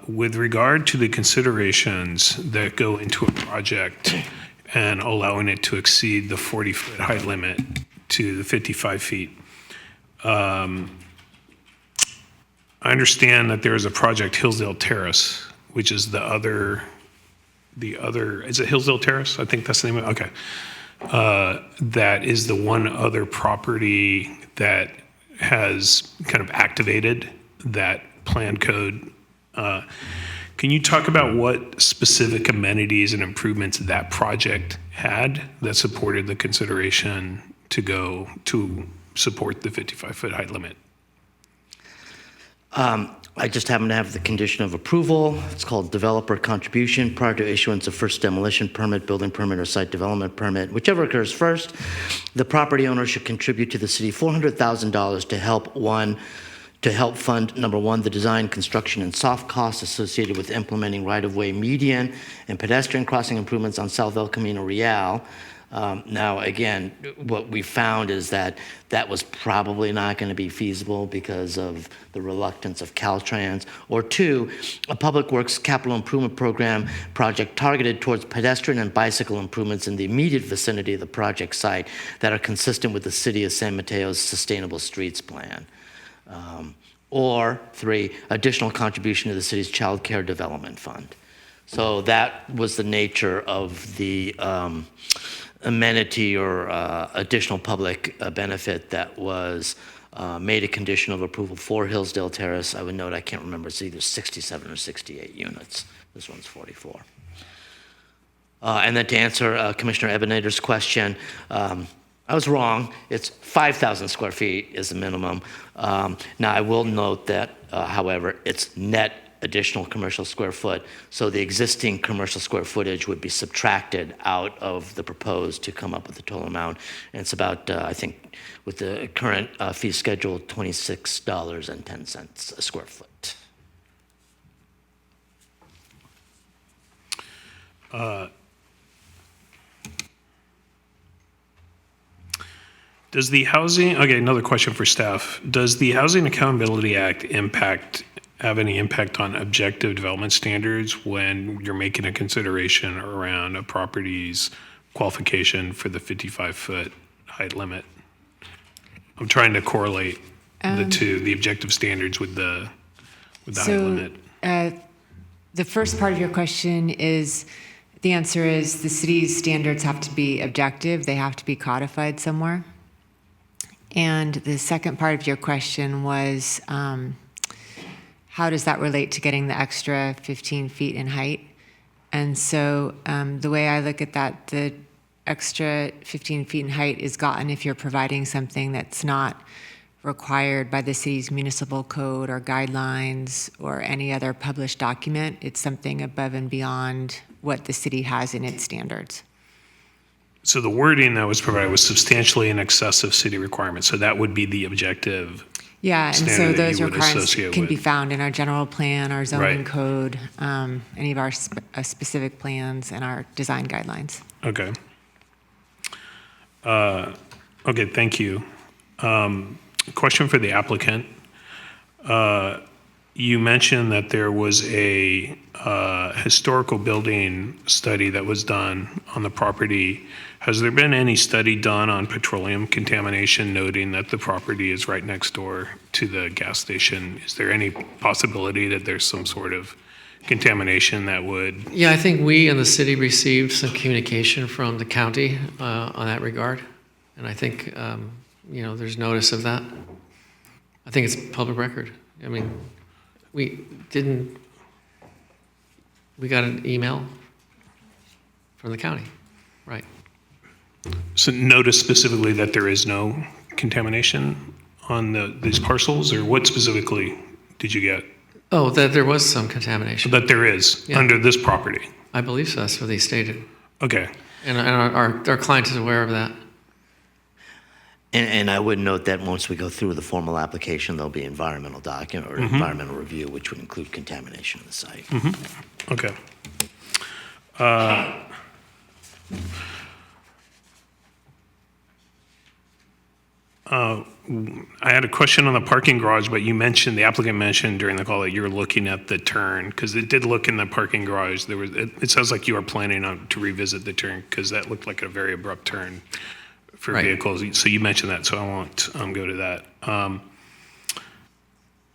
With regard to the considerations that go into a project and allowing it to exceed the 40-foot height limit to the 55 feet, I understand that there is a project Hillsdale Terrace, which is the other, is it Hillsdale Terrace? I think that's the name of it, okay. That is the one other property that has kind of activated that plan code. Can you talk about what specific amenities and improvements that project had that supported the consideration to go to support the 55-foot height limit? I just happen to have the condition of approval. It's called developer contribution prior to issuance of first demolition permit, building permit, or site development permit. Whichever occurs first, the property owner should contribute to the city $400,000 to help fund, number one, the design, construction, and soft costs associated with implementing right-of-way median and pedestrian crossing improvements on South El Camino Real. Now, again, what we found is that that was probably not going to be feasible because of the reluctance of Caltrans. Or two, a Public Works capital improvement program project targeted towards pedestrian and bicycle improvements in the immediate vicinity of the project site that are consistent with the City of San Mateo's Sustainable Streets Plan. Or three, additional contribution to the city's Child Care Development Fund. So that was the nature of the amenity or additional public benefit that was made a condition of approval for Hillsdale Terrace. I would note, I can't remember, it's either 67 or 68 units. This one's 44. And then to answer Commissioner Ebeneter's question, I was wrong. It's 5,000 square feet is the minimum. Now, I will note that, however, it's net additional commercial square foot, so the existing commercial square footage would be subtracted out of the proposed to come up with the total amount. And it's about, I think, with the current fee schedule, $26.10 a square foot. Does the housing, okay, another question for staff. Does the Housing Accountability Act have any impact on objective development standards when you're making a consideration around a property's qualification for the 55-foot height limit? I'm trying to correlate the two, the objective standards with the height limit. The first part of your question is, the answer is the city's standards have to be objective. They have to be codified somewhere. And the second part of your question was, how does that relate to getting the extra 15 feet in height? And so the way I look at that, the extra 15 feet in height is gotten if you're providing something that's not required by the city's municipal code or guidelines or any other published document. It's something above and beyond what the city has in its standards. So the wording that was provided was substantially in excess of city requirements. So that would be the objective. Yeah, and so standard that those you would requirements associate can be with. found in our general plan, our zoning Right. code, any of our specific plans and our design guidelines. Okay. Okay, thank you. Question for the applicant. You mentioned that there was a historical building study that was done on the property. Has there been any study done on petroleum contamination, noting that the property is right next door to the gas station? Is there any possibility that there's some sort of contamination that would? Yeah, I think we in the city received some communication from the county on that regard. And I think, there's notice of that. I think it's public record. I mean, we got an email from the county, right? So notice specifically that there is no contamination on these parcels, or what specifically did you get? Oh, that there was some contamination. That there is Yeah. under this property? I believe so, that's what they stated. Okay. And our client is aware of that. And I would note that once we go through the formal application, there'll be environmental document or environmental review, which would include contamination of the site. Okay. I had a question on the parking garage, but the applicant mentioned during the call that you're looking at the turn, because it did look in the parking garage. It sounds like you are planning to revisit the turn, because that looked like a very abrupt turn for Right. vehicles. So you mentioned that, so I won't go to that.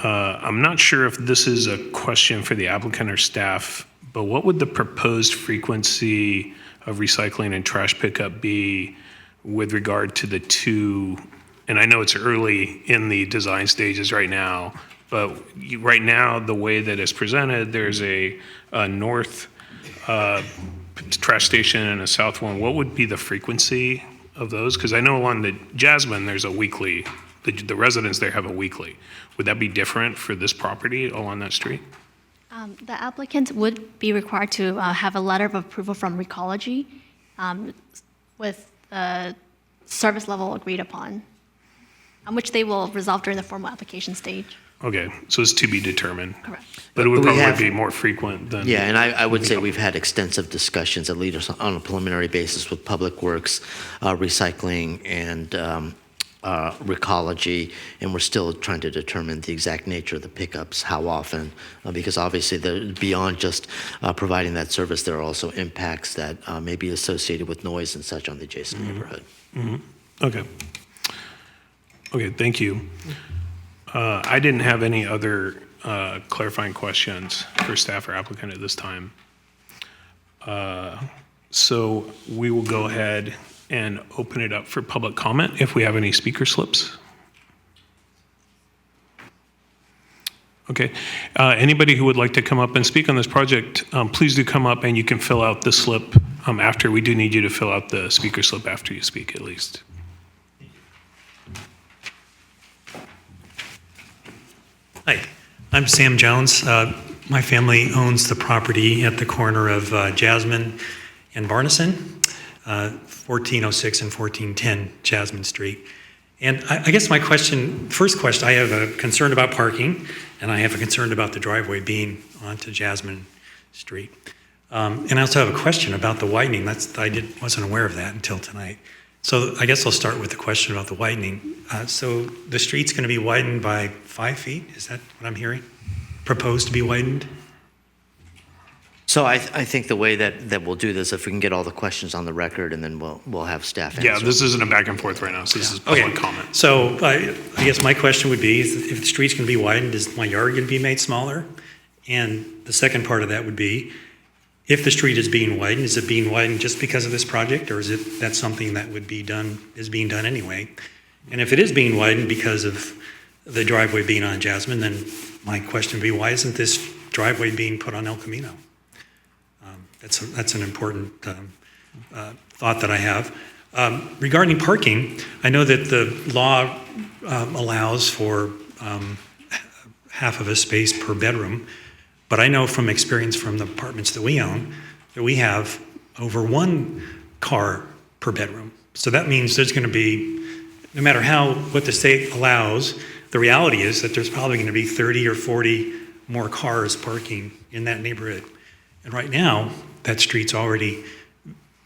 I'm not sure if this is a question for the applicant or staff, but what would the proposed frequency of recycling and trash pickup be with regard to the two? And I know it's early in the design stages right now, but right now, the way that it's presented, there's a north trash station and a south one. What would be the frequency of those? Because I know along the Jasmine, there's a weekly, the residents there have a weekly. Would that be different for this property along that street? The applicant would be required to have a letter of approval from Recology with the service level agreed upon, which they will resolve during the formal application stage. Okay, so it's to be determined. Correct. But it would We probably have- be more frequent than. Yeah, and I would say we've had extensive discussions, at least on a preliminary basis, with Public Works, Recycling, and Recology, and we're still trying to determine the exact nature of the pickups, how often, because obviously beyond just providing that service, there are also impacts that may be associated with noise and such on the adjacent neighborhood. Okay. Okay, thank you. I didn't have any other clarifying questions for staff or applicant at this time. So we will go ahead and open it up for public comment if we have any speaker slips. Okay. Anybody who would like to come up and speak on this project, please do come up and you can fill out the slip after. We do need you to fill out the speaker slip after you speak at least. Hi, I'm Sam Jones. My family owns the property at the corner of Jasmine and Barneson, 1406 and 1410 Jasmine Street. And I guess my first question, I have a concern about parking, and I have a concern about the driveway being onto Jasmine Street. And I also have a question about the widening. Wasn't aware of that until tonight. So I guess I'll start with the question about the widening. So the street's going to be widened by 5 feet? Is that what I'm hearing? Proposed to be widened? So I think the way that we'll do this, if we can get all the questions on the record, and then we'll have staff answer. Yeah, this isn't a back and forth right now, so this is public comment. So I guess my question would be, is if the street's going to be widened, is my yard going to be made smaller? And the second part of that would be, if the street is being widened, is it being widened just because of this project, or is that something that is being done anyway? And if it is being widened because of the driveway being on Jasmine, then my question would be, why isn't this driveway being put on El Camino? That's an important thought that I have. Regarding parking, I know that the law allows for half of a space per bedroom, but I know from experience from the apartments that we own that we have over 1 car per bedroom. So that means there's going to be, no matter what the state allows, the reality is that there's probably going to be 30 or 40 more cars parking in that neighborhood. And right now, that street's already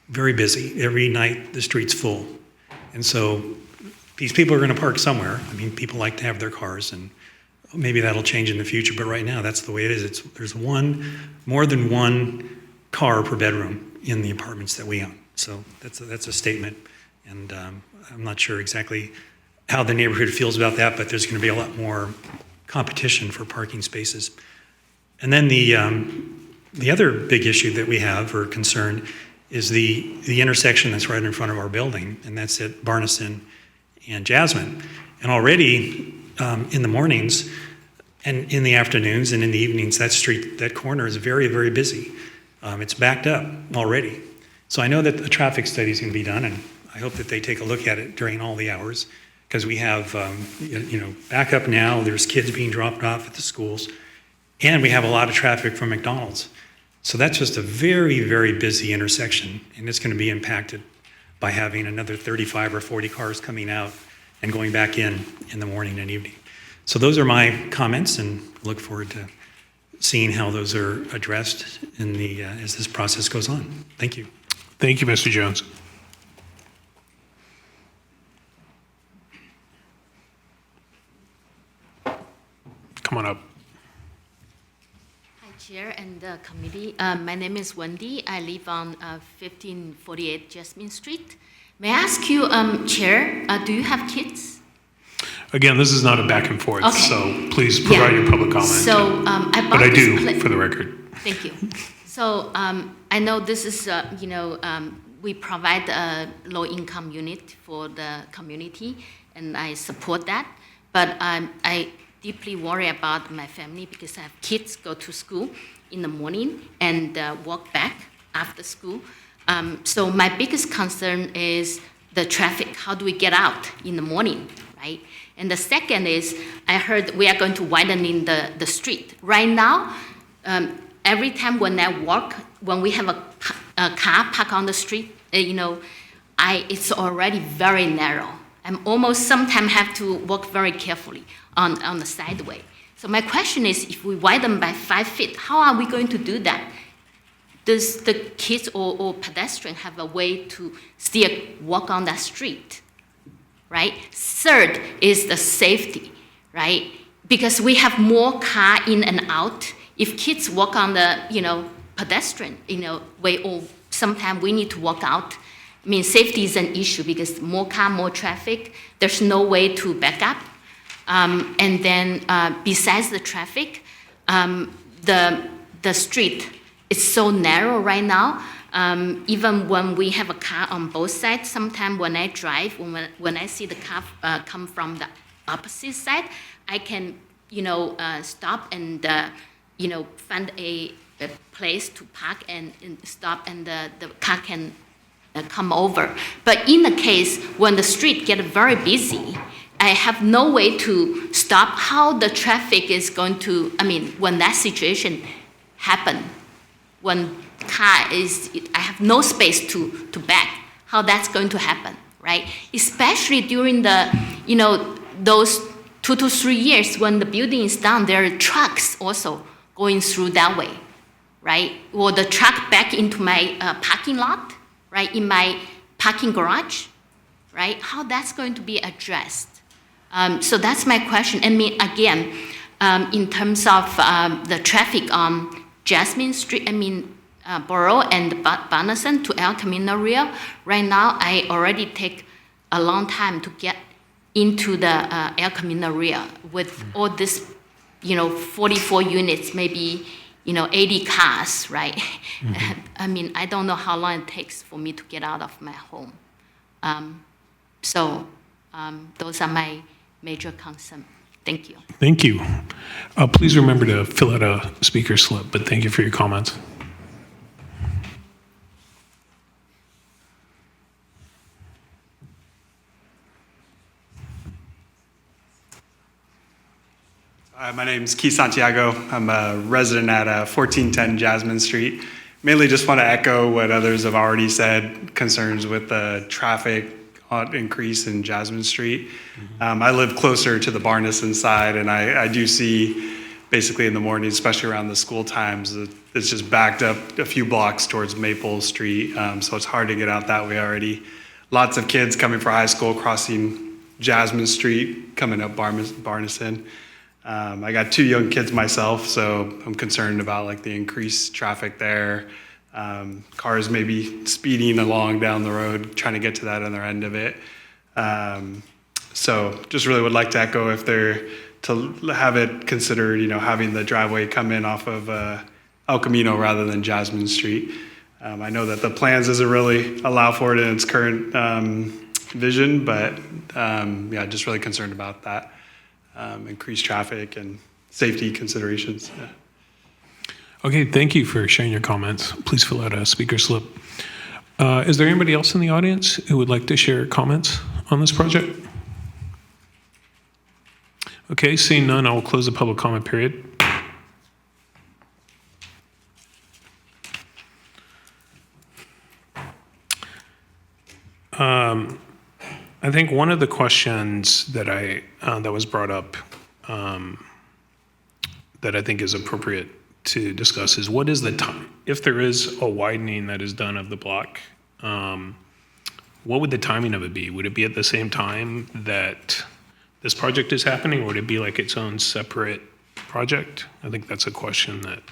very busy. Every night, the street's full. And so these people are going to park somewhere. I mean, people like to have their cars, and maybe that'll change in the future, but right now, that's the way it is. There's more than 1 car per bedroom in the apartments that we own. So that's a statement, and I'm not sure exactly how the neighborhood feels about that, but there's going to be a lot more competition for parking spaces. And then the other big issue that we have, or concern, is the intersection that's right in front of our building, and that's at Barneson and Jasmine. And already in the mornings and in the afternoons and in the evenings, that corner is very, very busy. It's backed up already. So I know that a traffic study is going to be done, and I hope that they take a look at it during all the hours, because we have, backup now. There's kids being dropped off at the schools, and we have a lot of traffic from McDonald's. So that's just a very, very busy intersection, and it's going to be impacted by having another 35 or 40 cars coming out and going back in the morning and evening. So those are my comments, and look forward to seeing how those are addressed as this process goes on. Thank you. Thank you, Mr. Jones. Come on up. Hi, Chair and the committee. My name is Wendy. I live on 1548 Jasmine Street. May I ask you, Chair, do you have kids? Again, this is not a back and forth, Okay. so please provide your public comment. So I bought But I this do, for the record. Thank you. So I know this is, we provide a low-income unit for the community, and I support that. But I deeply worry about my family because I have kids go to school in the morning and walk back after school. So my biggest concern is the traffic. How do we get out in the morning, right? And the second is, I heard we are going to widen the street. Right now, every time when I walk, when we have a car parked on the street, it's already very narrow. I'm almost sometimes have to walk very carefully on the sideway. So my question is, if we widen by 5 feet, how are we going to do that? Does the kids or pedestrian have a way to still walk on that street, right? Third is the safety, right? Because we have more car in and out. If kids walk on the, pedestrian, way, or sometimes we need to walk out. I mean, safety is an issue because more car, more traffic. There's no way to back up. And then besides the traffic, the street is so narrow right now. Even when we have a car on both sides, sometimes when I drive, when I see the car come from the opposite side, I can, stop and, find a place to park and stop, and the car can come over. But in the case when the street get very busy, I have no way to stop how the traffic is going to, when that situation happen, when I have no space to back, how that's going to happen, right? Especially during the, those 2 to 3 years when the building is done, there are trucks also going through that way, right? Or the truck back into my parking lot, right, in my parking garage, right? How that's going to be addressed. So that's my question. Again, in terms of the traffic on Jasmine Street, Borough and Barneson to El Camino Real, right now I already take a long time to get into the El Camino Real with all this, 44 units, maybe, 80 cars, right? Mm-hmm. I don't know how long it takes for me to get out of my home. Those are my major concerns. Thank you. Thank you. Please remember to fill out a speaker slip, but thank you for your comments. My name's Keith Santiago. I'm a resident at 1410 Jasmine Street. Mainly just want to echo what others have already said, concerns with the traffic increase in Jasmine Street. I live closer to the Barneson side, and I do see basically in the morning, especially around the school times, it's just backed up a few blocks towards Maple Street, so it's hard to get out that way already. Lots of kids coming for high school crossing Jasmine Street, coming up Barneson. I got 2 young kids myself, so I'm concerned about like the increased traffic there. Cars maybe speeding along down the road, trying to get to that other end of it. So just really would like to echo if they're to have it considered, having the driveway come in off of El Camino rather than Jasmine Street. I know that the plans doesn't really allow for it in its current vision, but just really concerned about that. Increased traffic and safety considerations. Yeah. Okay, thank you for sharing your comments. Please fill out a speaker slip. Is there anybody else in the audience who would like to share comments on this project? Okay, seeing none, I will close the public comment period. I think one of the questions that that was brought up that I think is appropriate to discuss is what is the time, if there is a widening that is done of the block, what would the timing of it be? Would it be at the same time that this project is happening, or would it be like its own separate project? I think that's a question that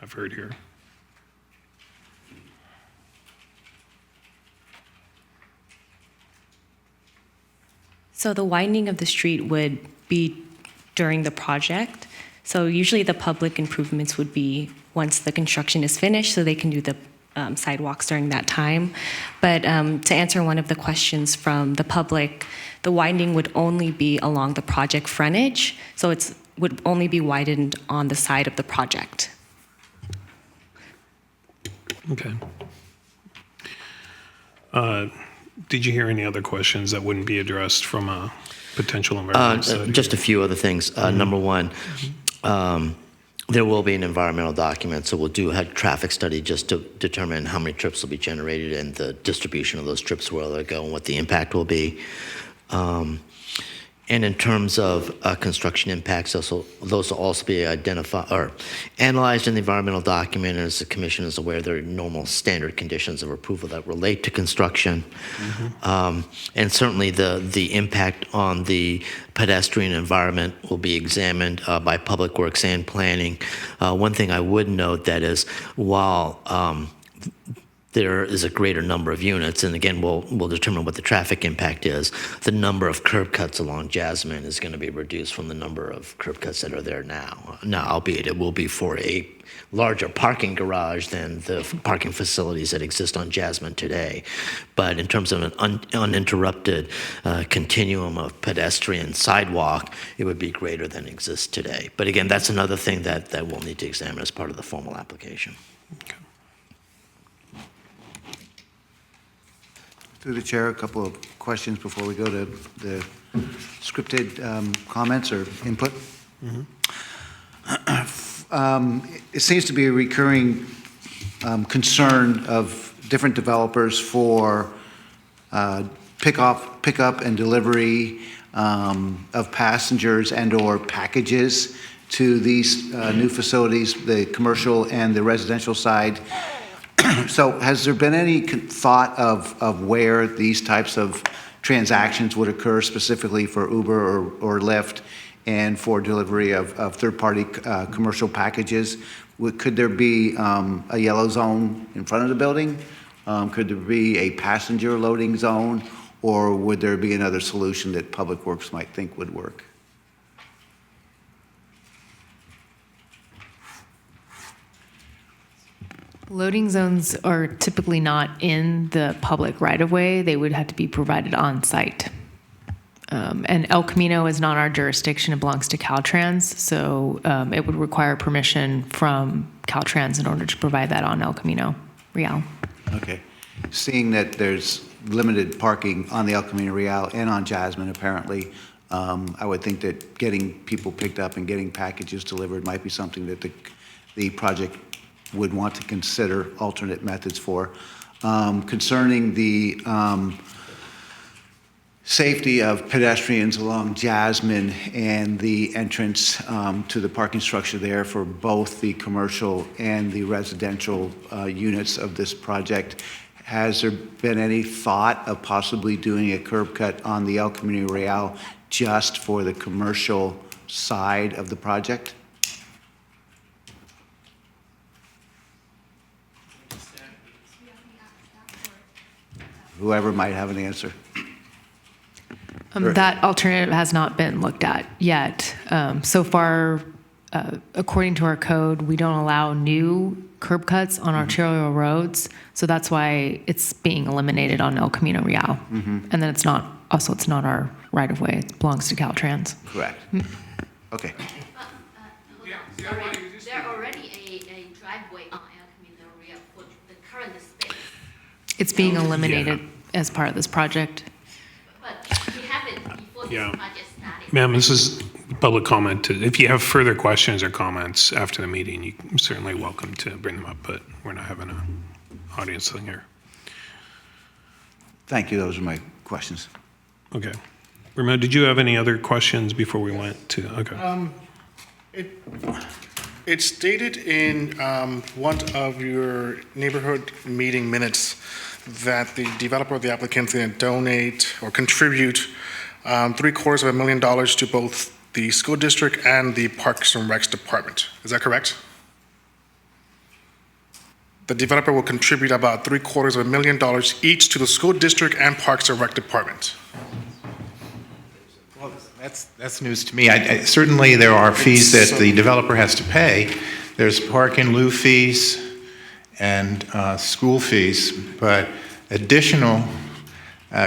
I've heard here. So the widening of the street would be during the project. So usually the public improvements would be once the construction is finished, so they can do the sidewalks during that time. But to answer one of the questions from the public, the widening would only be along the project frontage, so it would only be widened on the side of the project. Okay. Did you hear any other questions that wouldn't be addressed from a potential environmental study? Just a few other things. Number one, there will be an environmental document, so we'll have a traffic study just to determine how many trips will be generated and the distribution of those trips, where they'll go, and what the impact will be. And in terms of construction impacts, those will also be identified or analyzed in the environmental document. And as the commission is aware, there are normal standard conditions of approval that relate to construction. And certainly the impact on the pedestrian environment will be examined by Public Works and Planning. One thing I would note that is, while there is a greater number of units, and again, we'll determine what the traffic impact is. The number of curb cuts along Jasmine is going to be reduced from the number of curb cuts that are there now. Now, albeit it will be for a larger parking garage than the parking facilities that exist on Jasmine today. But in terms of an uninterrupted continuum of pedestrian sidewalk, it would be greater than exists today. But again, that's another thing that we'll need to examine as part of the formal application. Okay. Through the chair, a couple of questions before we go to the scripted comments or input. It seems to be a recurring concern of different developers for pickup and delivery of passengers and/or packages to these new facilities, the commercial and the residential side. So has there been any thought of where these types of transactions would occur, specifically for Uber or Lyft, and for delivery of third-party commercial packages? Could there be a yellow zone in front of the building? Could there be a passenger loading zone? Or would there be another solution that Public Works might think would work? Loading zones are typically not in the public right-of-way. They would have to be provided on-site. And El Camino is not our jurisdiction. It belongs to Caltrans, so it would require permission from Caltrans in order to provide that on El Camino Real. Okay. Seeing that there's limited parking on the El Camino Real and on Jasmine, apparently, I would think that getting people picked up and getting packages delivered might be something that the project would want to consider alternate methods for. Concerning the safety of pedestrians along Jasmine and the entrance to the parking structure there for both the commercial and the residential units of this project, has there been any thought of possibly doing a curb cut on the El Camino Real just for the commercial side of the project? Whoever might have an answer. That alternative has not been looked at yet. So far, according to our code, we don't allow new curb cuts on arterial roads, so that's why it's being eliminated on El Camino Real. And then it's not our right-of-way. It belongs to Caltrans. Correct. Okay. There already a driveway on El Camino Real for the current space. It's being eliminated as part of this project. But we have it before this project started. Ma'am, this is public comment. If you have further questions or comments after the meeting, you're certainly welcome to bring them up, but we're not having an audience thing here. Thank you. Those are my questions. Okay. Ramon, did you have any other questions before we went to, okay. It's stated in one of your neighborhood meeting minutes that the developer or the applicant is going to donate or contribute $750,000 to both the school district and the Parks and Recs department. Is that correct? The developer will contribute about $750,000 each to the school district and Parks and Rec department. That's news to me. Certainly, there are fees that the developer has to pay. There's park in lieu fees and school fees, but additional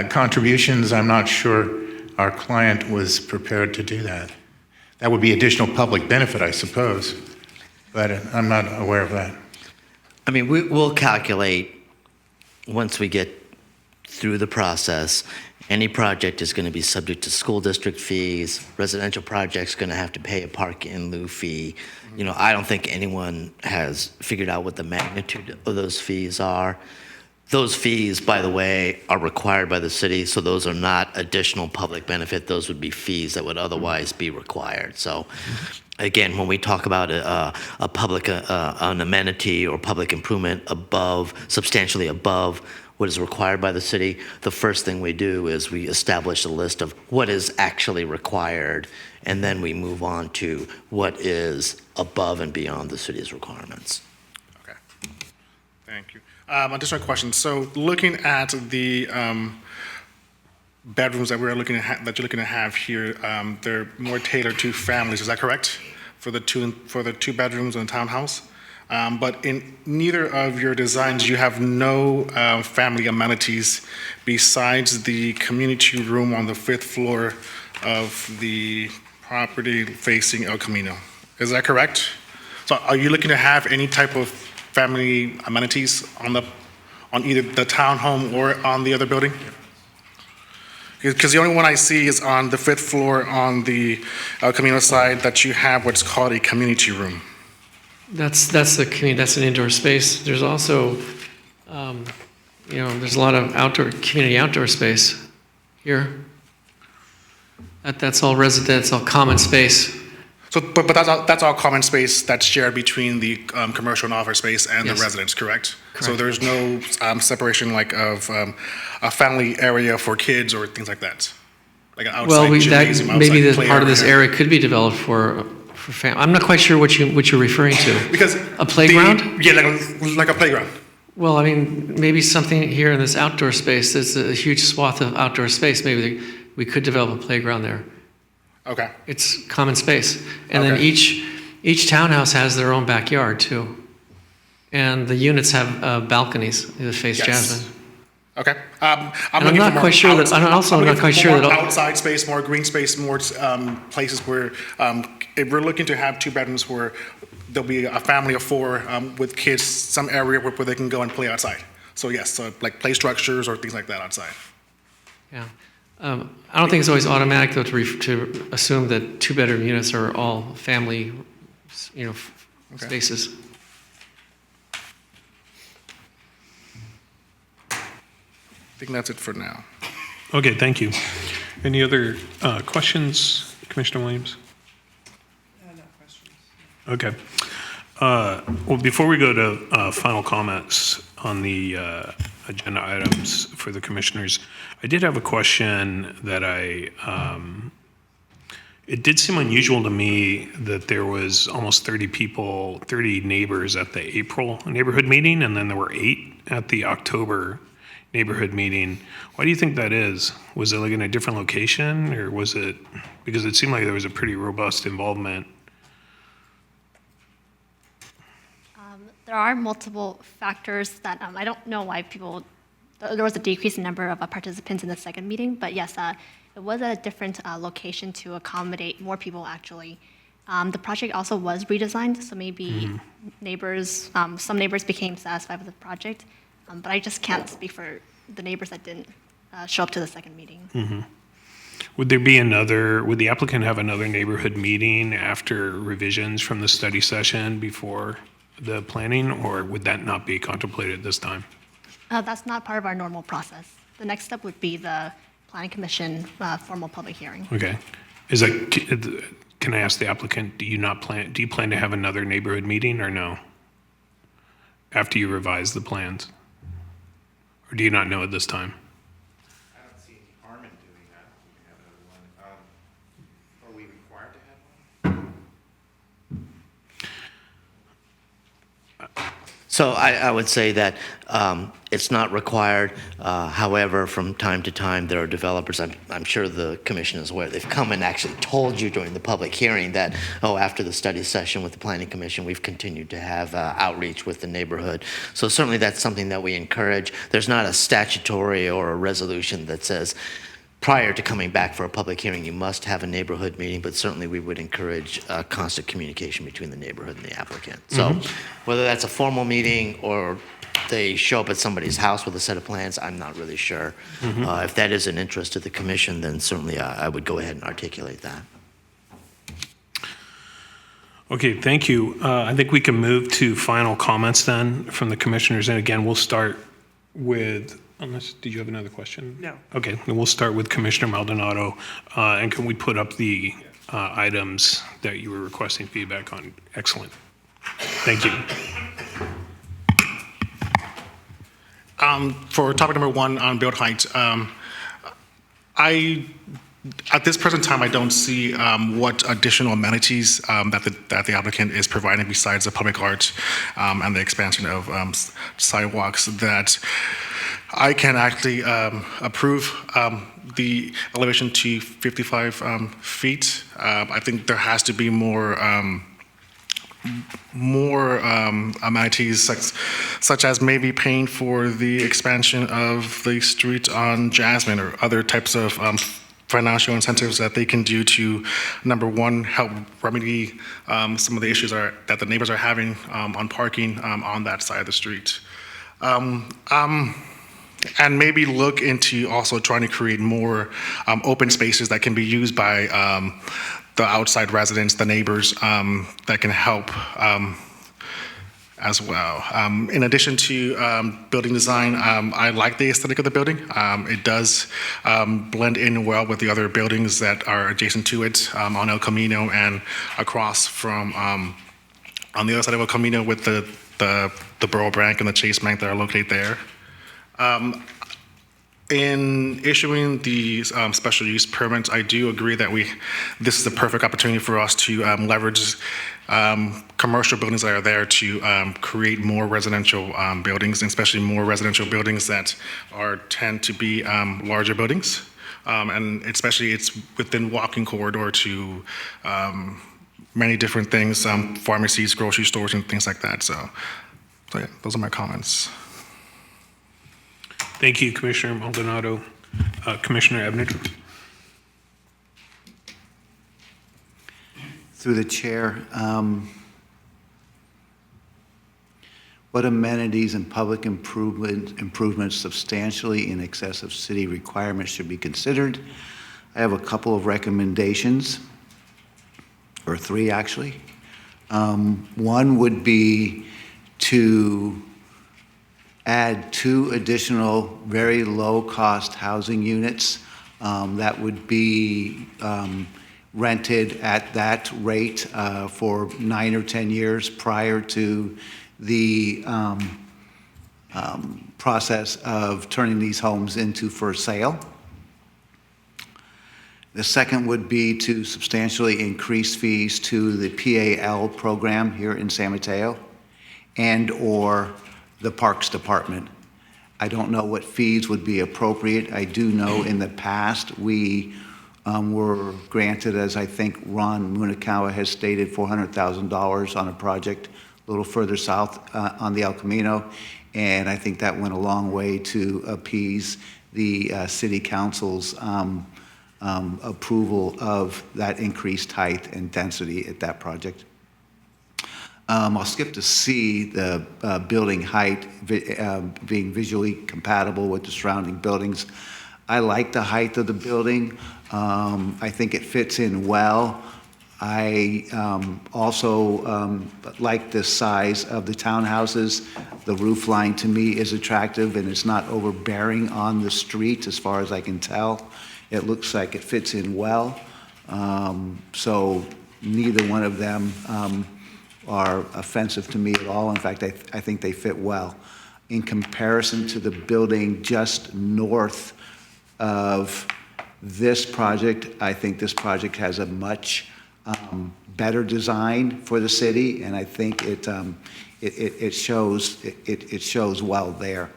contributions, I'm not sure our client was prepared to do that. That would be additional public benefit, I suppose, but I'm not aware of that. I mean, we'll calculate, once we get through the process, any project is going to be subject to school district fees. Residential project's going to have to pay a park in lieu fee. You know, I don't think anyone has figured out what the magnitude of those fees are. Those fees, by the way, are required by the city, so those are not additional public benefit. Those would be fees that would otherwise be required. So, again, when we talk about a public, an amenity or public improvement substantially above what is required by the city, the first thing we do is we establish a list of what is actually required, and then we move on to what is above and beyond the city's requirements. Okay. Thank you. Additional question. So looking at the bedrooms that you're looking to have here, they're more tailored to families. Is that correct? For the two bedrooms in the townhouse? But in neither of your designs, you have no family amenities besides the community room on the 5th floor of the property facing El Camino. Is that correct? So are you looking to have any type of family amenities on either the townhome or on the other building? Because the only one I see is on the 5th floor on the El Camino side that you have what's called a community room. That's an indoor space. There's also, there's a lot of community outdoor space here. That's all that's all common space. So, but that's all common space that's shared between the commercial and office space and Yes. the residents, correct? Correct. So there's no separation of a family area for kids or things like that? Like an outside gymnasium, maybe outside the play part of this area? area could be developed for I'm not quite sure what you're referring to. Because A playground? like a playground. Well, I mean, maybe something here in this outdoor space. There's a huge swath of outdoor space. Maybe we could develop a playground there. Okay. It's common space. And then Okay. each townhouse has their own backyard too. And the units have balconies that face Yes. Jasmine. Okay. I'm looking not for more quite sure that- I'm also not quite sure that- outside space, more green space, more places where if we're looking to have two bedrooms where there'll be a family of four with kids, some area where they can go and play outside. So yes, so like play structures or things like that outside. Yeah. I don't think it's always automatic though to assume that two-bedroom units are all family, Okay. spaces. I think that's it for now. Okay, thank you. Any other questions, Commissioner Williams? No questions. Okay. Well, before we go to final comments on the agenda items for the commissioners, I did have a question that it did seem unusual to me that there was almost 30 neighbors at the April neighborhood meeting, and then there were 8 at the October neighborhood meeting. Why do you think that is? Was it like in a different location, or was it, because it seemed like there was a pretty robust involvement? There are multiple factors that I don't know why there was a decrease in number of participants in the second meeting, but yes, it was at a different location to accommodate more people actually. The project also was redesigned, so maybe some neighbors became satisfied with the project, but I just can't speak for the neighbors that didn't show up to the second meeting. Would the applicant have another neighborhood meeting after revisions from the study session before the planning, or would that not be contemplated this time? That's not part of our normal process. The next step would be the Planning Commission formal public hearing. Okay. Can I ask the applicant, do you plan to have another neighborhood meeting or no? After you revise the plans? Or do you not know at this time? I don't see any harm in doing that. We can have another one. Are we required to have one? So I would say that it's not required. However, from time to time, there are developers, I'm sure the commission is aware, they've come and actually told you during the public hearing that, oh, after the study session with the planning commission, we've continued to have outreach with the neighborhood. So certainly that's something that we encourage. There's not a statutory or a resolution that says, prior to coming back for a public hearing, you must have a neighborhood meeting, but certainly we would encourage constant communication between the neighborhood and the applicant. So whether that's a formal meeting or they show up at somebody's house with a set of plans, I'm not really sure. If that is an interest to the commission, then certainly I would go ahead and articulate that. Okay, thank you. I think we can move to final comments then from the commissioners. And again, we'll start with, unless, did you have another question? No. Okay, then we'll start with Commissioner Maldonado. And can we put up the items that you were requesting feedback on? Excellent. Thank you. For topic number 1 on build height, at this present time, I don't see what additional amenities that the applicant is providing besides the public art and the expansion of sidewalks that I can actually approve the elevation to 55 feet. I think there has to be more amenities such as maybe paying for the expansion of the street on Jasmine or other types of financial incentives that they can do to, number one, help remedy some of the issues that the neighbors are having on parking on that side of the street. And maybe look into also trying to create more open spaces that can be used by the outside residents, the neighbors, that can help as well. In addition to building design, I like the aesthetic of the building. It does blend in well with the other buildings that are adjacent to it on El Camino and across from on the other side of El Camino with the Borough Bank and the Chase Bank that are located there. In issuing the special use permits, I do agree that this is the perfect opportunity for us to leverage commercial buildings that are there to create more residential buildings, especially more residential buildings that tend to be larger buildings. And especially it's within walking corridor to many different things, pharmacies, grocery stores, and things like that. So yeah, those are my comments. Thank you, Commissioner Maldonado. Commissioner Ebner. Through the chair, what amenities and public improvements substantially in excess of city requirements should be considered? I have a couple of recommendations, or 3 actually. One would be to add 2 additional very low-cost housing units that would be rented at that rate for 9 or 10 years prior to the process of turning these homes into for sale. The second would be to substantially increase fees to the PAL program here in San Mateo and/or the Parks Department. I don't know what fees would be appropriate. I do know in the past we were granted, as I think Ron Munakawa has stated, $400,000 on a project a little further south on the El Camino, and I think that went a long way to appease the City Council's approval of that increased height and density at that project. I'll skip to C, the building height being visually compatible with the surrounding buildings. I like the height of the building. I think it fits in well. I also like the size of the townhouses. The roof line to me is attractive and it's not overbearing on the street as far as I can tell. It looks like it fits in well. So neither one of them are offensive to me at all. In fact, I think they fit well. In comparison to the building just north of this project, I think this project has a much better design for the city, and I think it it shows well there.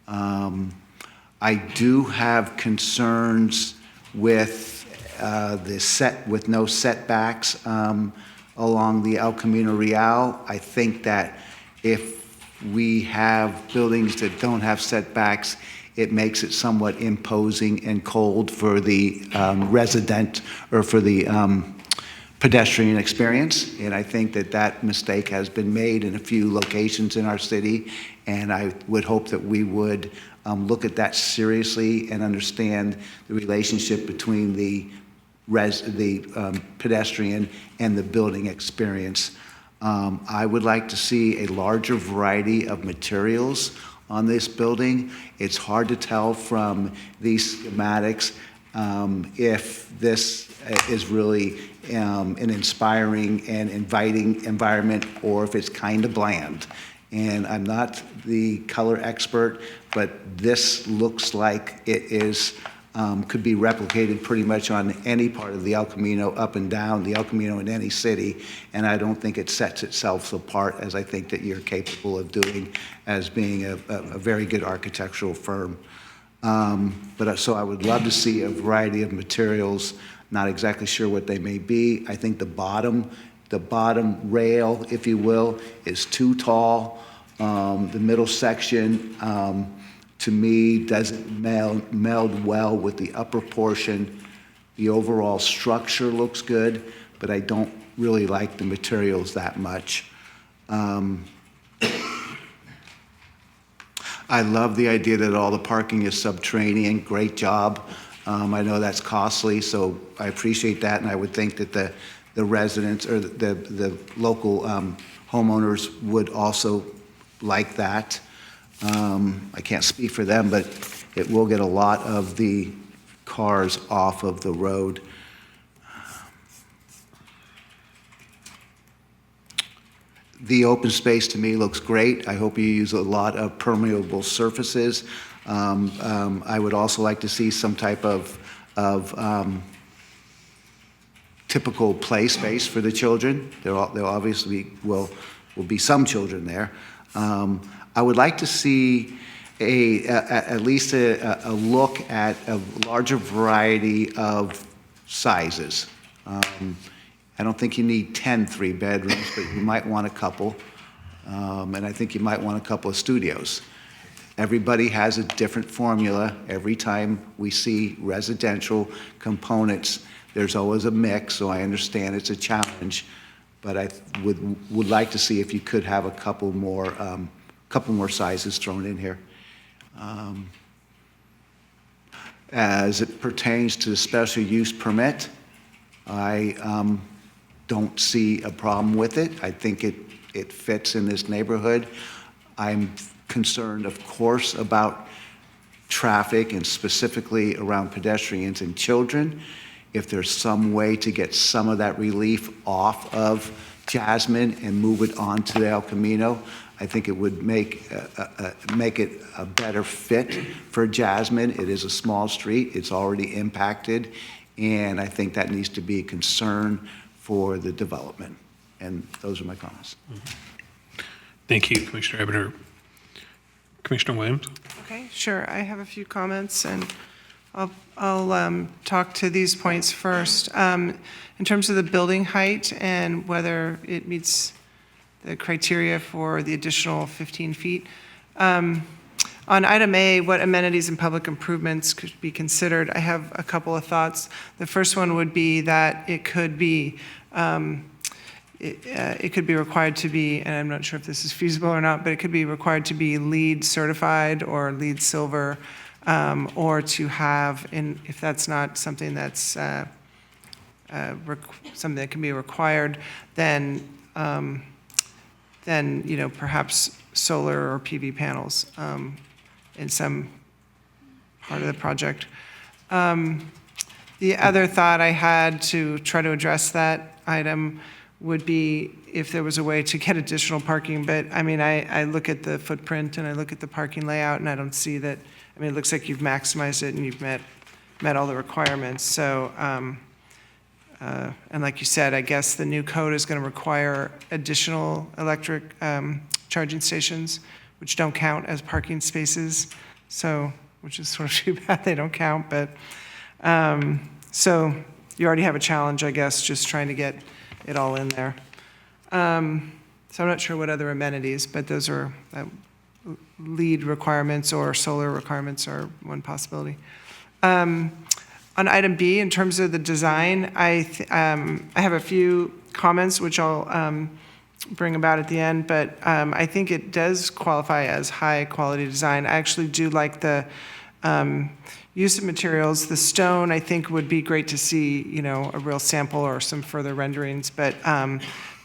I do have concerns with with no setbacks along the El Camino Real. I think that if we have buildings that don't have setbacks, it makes it somewhat imposing and cold for the resident or for the pedestrian experience. And I think that that mistake has been made in a few locations in our city. And I would hope that we would look at that seriously and understand the relationship between the pedestrian and the building experience. I would like to see a larger variety of materials on this building. It's hard to tell from these schematics if this is really an inspiring and inviting environment or if it's kind of bland. And I'm not the color expert, but this looks like it is could be replicated pretty much on any part of the El Camino, up and down the El Camino in any city, and I don't think it sets itself apart as I think that you're capable of doing as being a very good architectural firm. So I would love to see a variety of materials, not exactly sure what they may be. I think the bottom rail, if you will, is too tall. The middle section, to me, doesn't meld well with the upper portion. The overall structure looks good, but I don't really like the materials that much. I love the idea that all the parking is subterranean. Great job. I know that's costly, so I appreciate that, and I would think that the residents or the local homeowners would also like that. I can't speak for them, but it will get a lot of the cars off of the road. The open space to me looks great. I hope you use a lot of permeable surfaces. I would also like to see some type of typical play space for the children. There obviously will be some children there. I would like to see at least a look at a larger variety of sizes. I don't think you need 10 3-bedrooms, but you might want a couple. And I think you might want a couple of studios. Everybody has a different formula. Every time we see residential components, there's always a mix, so I understand it's a challenge. But I would like to see if you could have a couple more sizes thrown in here. As it pertains to the special use permit, I don't see a problem with it. I think it fits in this neighborhood. I'm concerned, of course, about traffic and specifically around pedestrians and children. If there's some way to get some of that relief off of Jasmine and move it on to the El Camino, I think it would make it a better fit for Jasmine. It is a small street. It's already impacted, and I think that needs to be a concern for the development. And those are my comments. Thank you, Commissioner Ebner. Commissioner Williams? Okay, sure. I have a few comments, and I'll talk to these points first. In terms of the building height and whether it meets the criteria for the additional 15 feet. On item A, what amenities and public improvements could be considered, I have a couple of thoughts. The first one would be that it could be required to be, and I'm not sure if this is feasible or not, but it could be required to be LEED certified or LEED silver, or to have, if that's not something that's something that can be required, then perhaps solar or PV panels in some part of the project. The other thought I had to try to address that item would be if there was a way to get additional parking, but I mean, I look at the footprint and I look at the parking layout and I don't see that. I mean, it looks like you've maximized it and you've met all the requirements. So And like you said, I guess the new code is going to require additional electric charging stations, which don't count as parking spaces. So, which is sort of too bad they don't count, but, so you already have a challenge, I guess, just trying to get it all in there. So I'm not sure what other amenities, but those are lead requirements or solar requirements are one possibility. On item B, in terms of the design, I have a few comments which I'll bring about at the end, but I think it does qualify as high-quality design. I actually do like the use of materials. The stone, I think, would be great to see, you know, a real sample or some further renderings, but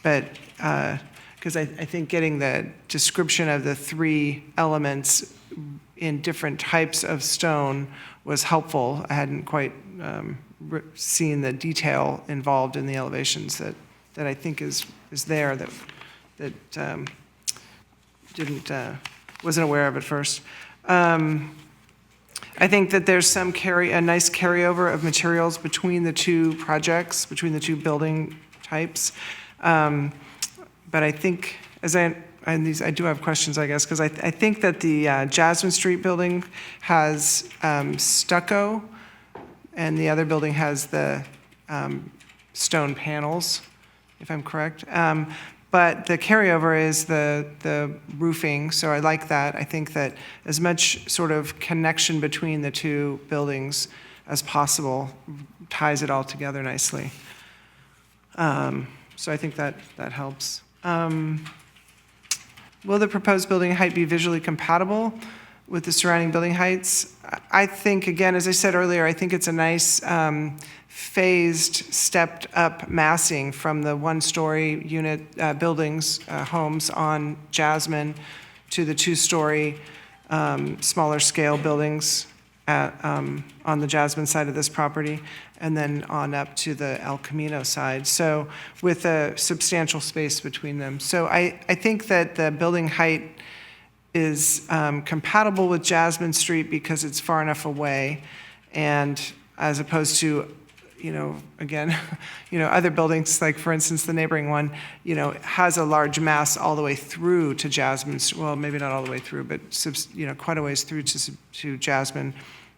because I think getting the description of the three elements in different types of stone was helpful. I hadn't quite seen the detail involved in the elevations that I think is there that wasn't aware of at first. I think that there's a nice carryover of materials between the two projects, between the two building types. But I think, I do have questions, I guess, because I think that the Jasmine Street building has stucco, and the other building has the stone panels, if I'm correct. But the carryover is the roofing, so I like that. I think that as much sort of connection between the two buildings as possible ties it all together nicely. So I think that helps. Will the proposed building height be visually compatible with the surrounding building heights? I think, again, as I said earlier, I think it's a nice phased, stepped-up massing from the one-story unit buildings, homes on Jasmine, to the two-story, smaller-scale buildings on the Jasmine side of this property, and then on up to the El Camino side, so with a substantial space between them. So I think that the building height is compatible with Jasmine Street because it's far enough away, and as opposed to, you know, again, you know, other buildings, like for instance, the neighboring one, you know, has a large mass all the way through to Jasmine, well, maybe not all the way through, but, you know, quite a ways through to Jasmine,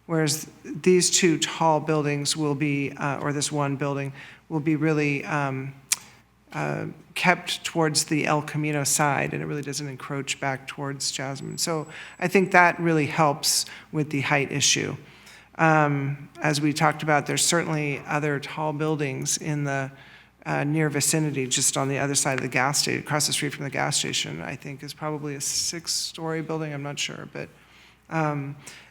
whereas these two tall buildings will be, or this one building, will be really kept towards the El Camino side, and it really doesn't encroach back towards Jasmine. So I think that really helps with the height issue. As we talked about, there's certainly other tall buildings in the near vicinity, just on the other side of the gas station, across the street from the gas station, I think is probably a 6-story building, I'm not sure. But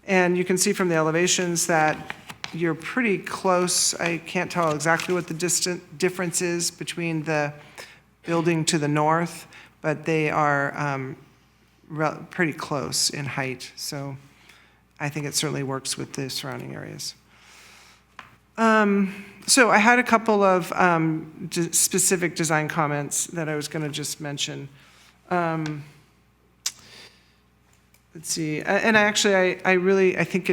and you can see from the elevations that you're pretty close. I can't tell exactly what the difference is between the building to the north, but they are pretty close in height. So I think it certainly works with the surrounding areas. So I had a couple of specific design comments that I was going to just mention. Let's see, and I think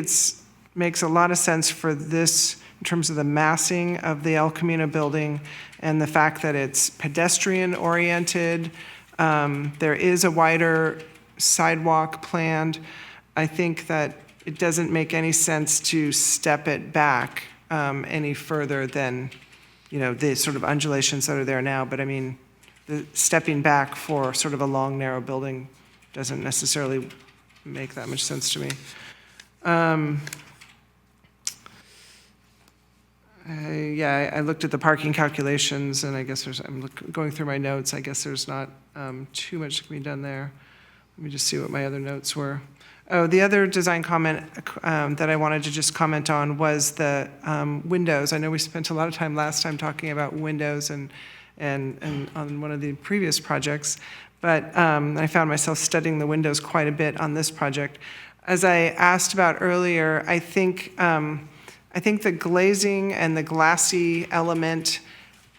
makes a lot of sense for this in terms of the massing of the El Camino building and the fact that it's pedestrian oriented. There is a wider sidewalk planned. I think that it doesn't make any sense to step it back any further than, you know, the sort of undulations that are there now. But I mean, the stepping back for sort of a long, narrow building doesn't necessarily make that much sense to me. I looked at the parking calculations, and I guess I'm going through my notes. I guess there's not too much that can be done there. Let me just see what my other notes were. Oh, the other design comment that I wanted to just comment on was the windows. I know we spent a lot of time last time talking about windows and on one of the previous projects, but I found myself studying the windows quite a bit on this project. As I asked about earlier, I think the glazing and the glassy element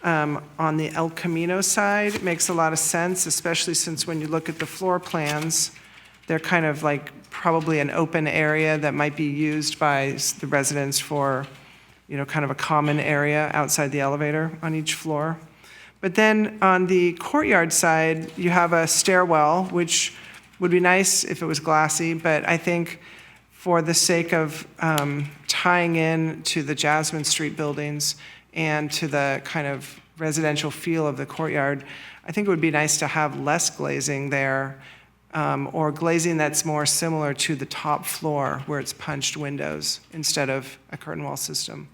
on the El Camino side makes a lot of sense, especially since when you look at the floor plans, they're kind of like probably an open area that might be used by the residents for kind of a common area outside the elevator on each floor. But then on the courtyard side, you have a stairwell, which would be nice if it was glassy, but I think for the sake of tying in to the Jasmine Street buildings and to the kind of residential feel of the courtyard, I think it would be nice to have less glazing there, or glazing that's more similar to the top floor where it's punched windows instead of a curtain wall system.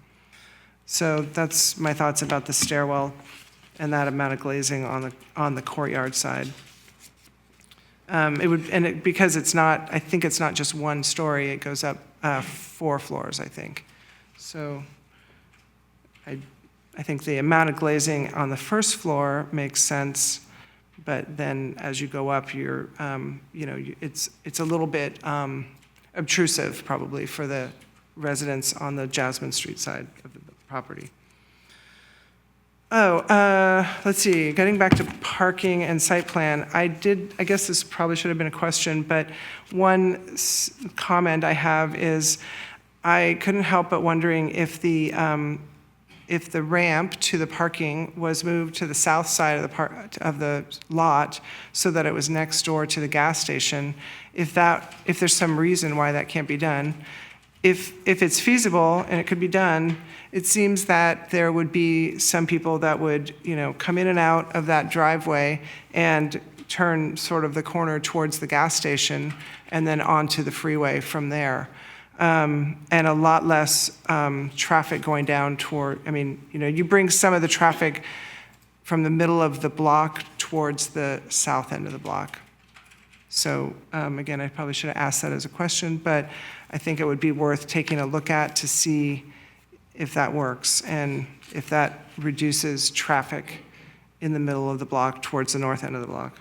So that's my thoughts about the stairwell and that amount of glazing on the courtyard side. Because it's not, I think it's not just one story, it goes up 4 floors, I think. So I think the amount of glazing on the first floor makes sense, but then as you go up, it's a little bit obtrusive probably for the residents on the Jasmine Street side of the property. Let's see, getting back to parking and site plan, I guess this probably should have been a question, but one comment I have is I couldn't help but wondering if the ramp to the parking was moved to the south side of the lot so that it was next door to the gas station, if there's some reason why that can't be done. If it's feasible and it could be done, it seems that there would be some people that would, come in and out of that driveway and turn sort of the corner towards the gas station and then onto the freeway from there. And a lot less traffic going down toward, you bring some of the traffic from the middle of the block towards the south end of the block. So again, I probably should have asked that as a question, but I think it would be worth taking a look at to see if that works and if that reduces traffic in the middle of the block towards the north end of the block.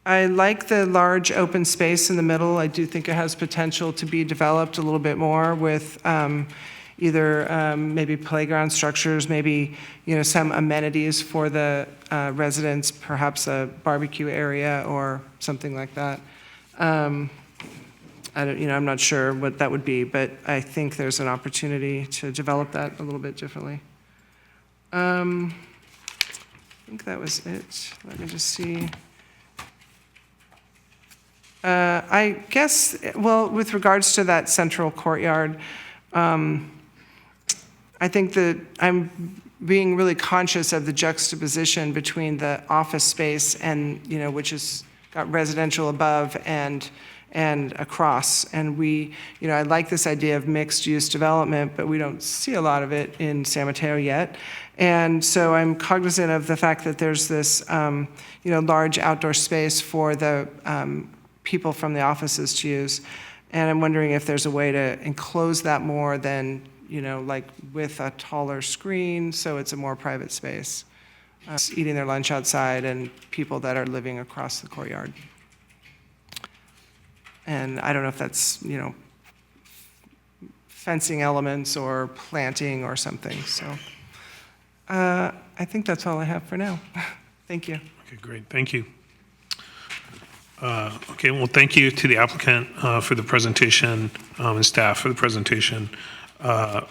I like the large open space in the middle. I do think it has potential to be developed a little bit more with either maybe playground structures, maybe some amenities for the residents, perhaps a barbecue area or something like that. I'm not sure what that would be, but I think there's an opportunity to develop that a little bit differently. I think that was it. Let me just see. I guess, well, with regards to that central courtyard, I think that I'm being really conscious of the juxtaposition between the office space and, which has got residential above and across. And I like this idea of mixed-use development, but we don't see a lot of it in San Mateo yet. And so I'm cognizant of the fact that there's this, large outdoor space for the people from the offices to use. And I'm wondering if there's a way to enclose that more than, like with a taller screen, so it's a more private space. Eating their lunch outside and people that are living across the courtyard. And I don't know if that's, fencing elements or planting or something. So I think that's all I have for now. Thank you. Okay, great. Thank you. Okay, well, thank you to the applicant for the presentation and staff for the presentation. I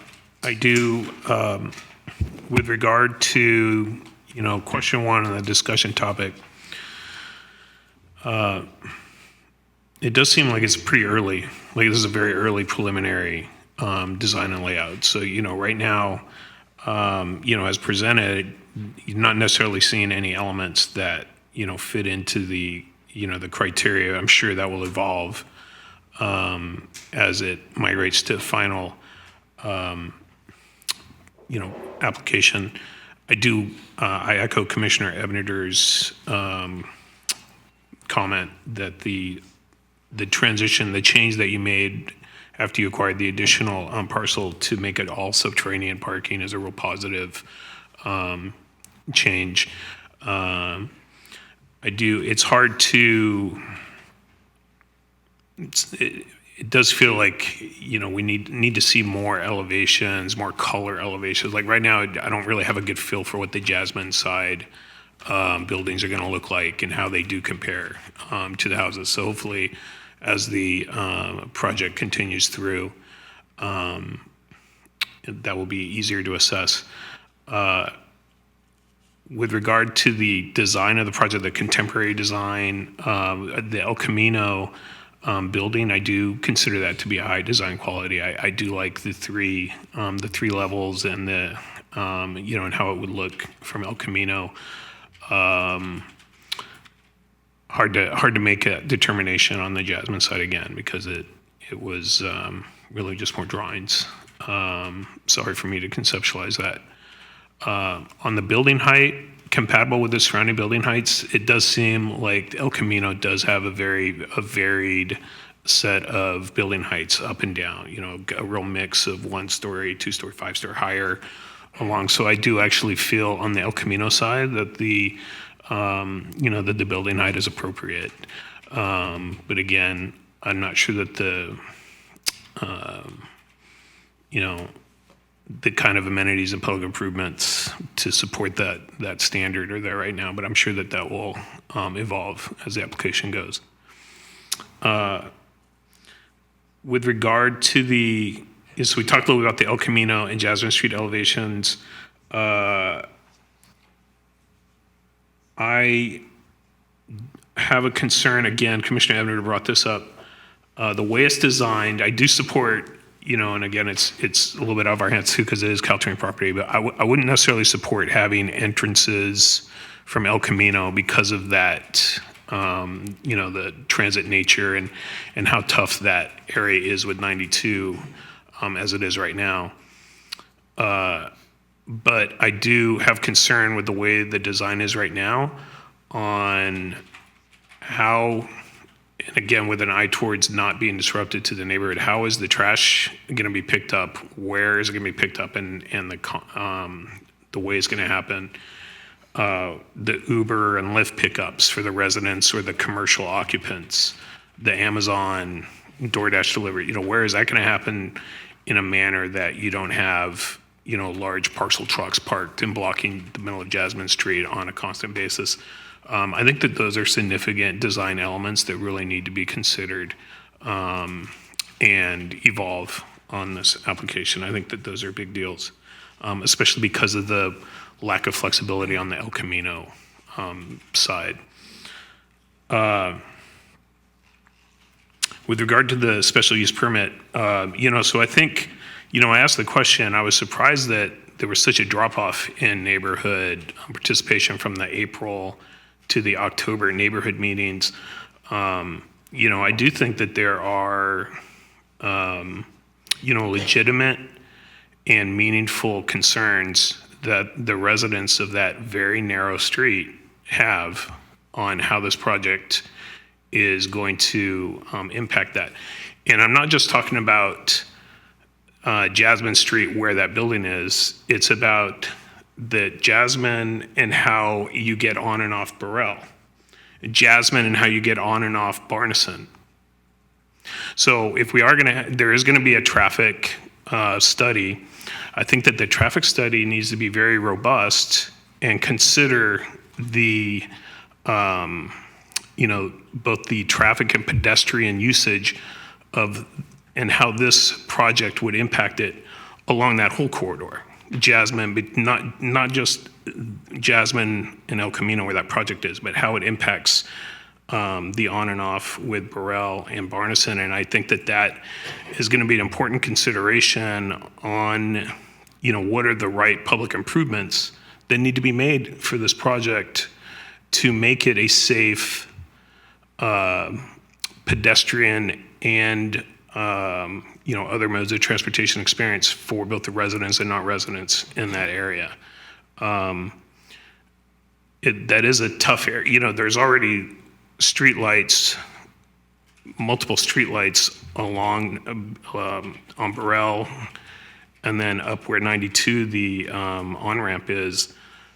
do, with regard to, question 1 on the discussion topic, it does seem like it's pretty early. Like this is a very early preliminary design and layout. So, right now, as presented, you're not necessarily seeing any elements that, fit into the criteria. I'm sure that will evolve as it migrates to final, application. I echo Commissioner Ebner's comment that the transition, the change that you made after you acquired the additional parcel to make it all subterranean parking is a real positive change. It's hard to, it does feel like, we need to see more elevations, more color elevations. Like right now, I don't really have a good feel for what the Jasmine side buildings are going to look like and how they do compare to the houses. So hopefully, as the project continues through. That will be easier to assess. With regard to the design of the project, the contemporary design, the El Camino building, I do consider that to be a high design quality. I do like the three levels and the and how it would look from El Camino. Hard to make a determination on the Jasmine side again because it was really just more drawings. Sorry for me to conceptualize that. On the building height, compatible with the surrounding building heights, it does seem like El Camino does have a varied set of building heights up and down, a real mix of 1-story, 2-story, 5-story, higher along. So I do actually feel on the El Camino side that the that the building height is appropriate. But again, I'm not sure that the kind of amenities and public improvements to support that standard are there right now, but I'm sure that will evolve as the application goes. With regard to so we talked a little bit about the El Camino and Jasmine Street elevations. I have a concern, again, Commissioner Ebner brought this up. The way it's designed, I do support, and again, it's a little bit out of our hands too because it is Caltrain property, but I wouldn't necessarily support having entrances from El Camino because of that, the transit nature and how tough that area is with 92 as it is right now. But I do have concern with the way the design is right now on how, and again, with an eye towards not being disrupted to the neighborhood, how is the trash going to be picked up? Where is it going to be picked up and the way it's going to happen? The Uber and Lyft pickups for the residents or the commercial occupants, the Amazon, DoorDash delivery, where is that going to happen in a manner that you don't have large parcel trucks parked and blocking the middle of Jasmine Street on a constant basis. I think that those are significant design elements that really need to be considered and evolve on this application. I think that those are big deals, especially because of the lack of flexibility on the El Camino side. With regard to the special use permit, so I think, I asked the question, I was surprised that there was such a drop-off in neighborhood participation from the April to the October neighborhood meetings. I do think that there are, legitimate and meaningful concerns that the residents of that very narrow street have on how this project is going to impact that. And I'm not just talking about Jasmine Street where that building is. It's about the Jasmine and how you get on and off Burrell. Jasmine and how you get on and off Barneson. So if we are there is going to be a traffic study. I think that the traffic study needs to be very robust and consider the, both the traffic and pedestrian usage and how this project would impact it along that whole corridor. Jasmine, but not just Jasmine and El Camino where that project is, but how it impacts the on and off with Burrell and Barneson. And I think that is going to be an important consideration on, what are the right public improvements that need to be made for this project to make it a safe pedestrian and other modes of transportation experience for both the residents and not residents in that area. That is a tough area. There's already multiple streetlights along on Burrell, and then up where 92 the on-ramp is.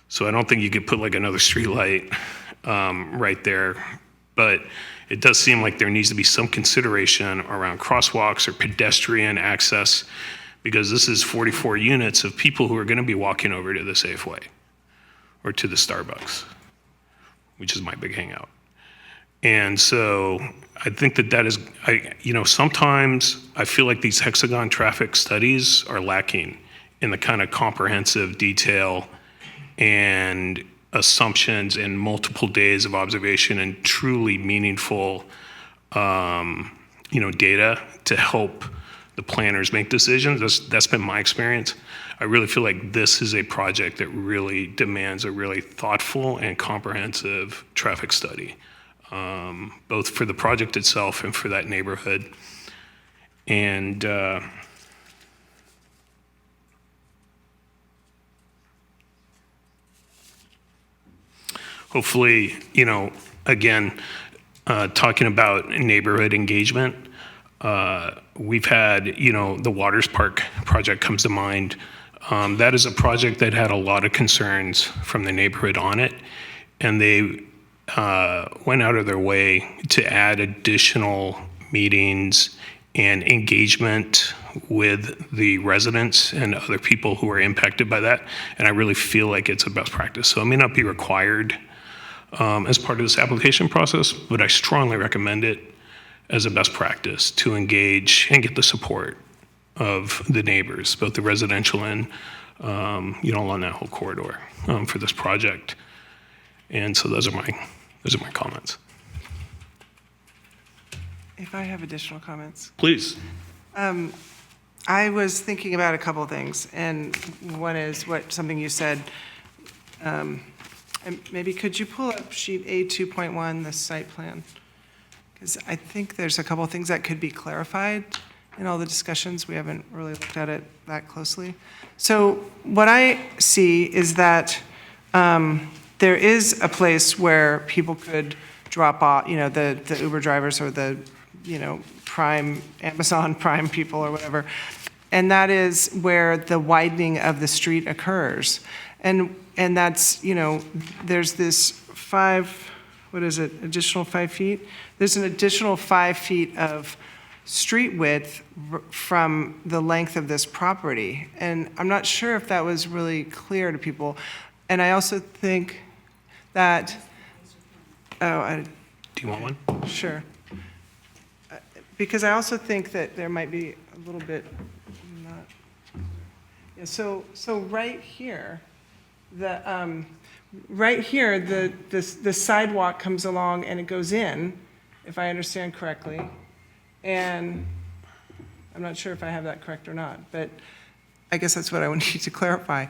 So I don't think you could put like another streetlight right there, but it does seem like there needs to be some consideration around crosswalks or pedestrian access, because this is 44 units of people who are going to be walking over to the Safeway or to the Starbucks, which is my big hangout. And so I think that is, sometimes I feel like these hexagon traffic studies are lacking in the kind of comprehensive detail and assumptions and multiple days of observation and truly meaningful, data to help the planners make decisions. That's been my experience. I really feel like this is a project that really demands a really thoughtful and comprehensive traffic study, both for the project itself and for that neighborhood. And hopefully, again, talking about neighborhood engagement, we've had, the Waters Park project comes to mind. That is a project that had a lot of concerns from the neighborhood on it, and they went out of their way to add additional meetings and engagement with the residents and other people who are impacted by that. And I really feel like it's a best practice. So it may not be required as part of this application process, but I strongly recommend it as a best practice to engage and get the support of the neighbors, both the residential and, along that whole corridor for this project. And so those are my comments. If I have additional comments. Please. I was thinking about a couple of things, and one is something you said. And maybe could you pull up sheet A2.1, the site plan? Because I think there's a couple of things that could be clarified in all the discussions. We haven't really looked at it that closely. So what I see is that there is a place where people could drop off, the Uber drivers or the, Prime, Amazon Prime people or whatever. And that is where the widening of the street occurs. And that's, there's this additional 5 feet? There's an additional 5 feet of street width from the length of this property. And I'm not sure if that was really clear to people. And I also think that, Do you want one? Sure. Because I also think that there might be a little bit not. Yeah, so right here, the sidewalk comes along and it goes in, if I understand correctly. And I'm not sure if I have that correct or not, but I guess that's what I would need to clarify.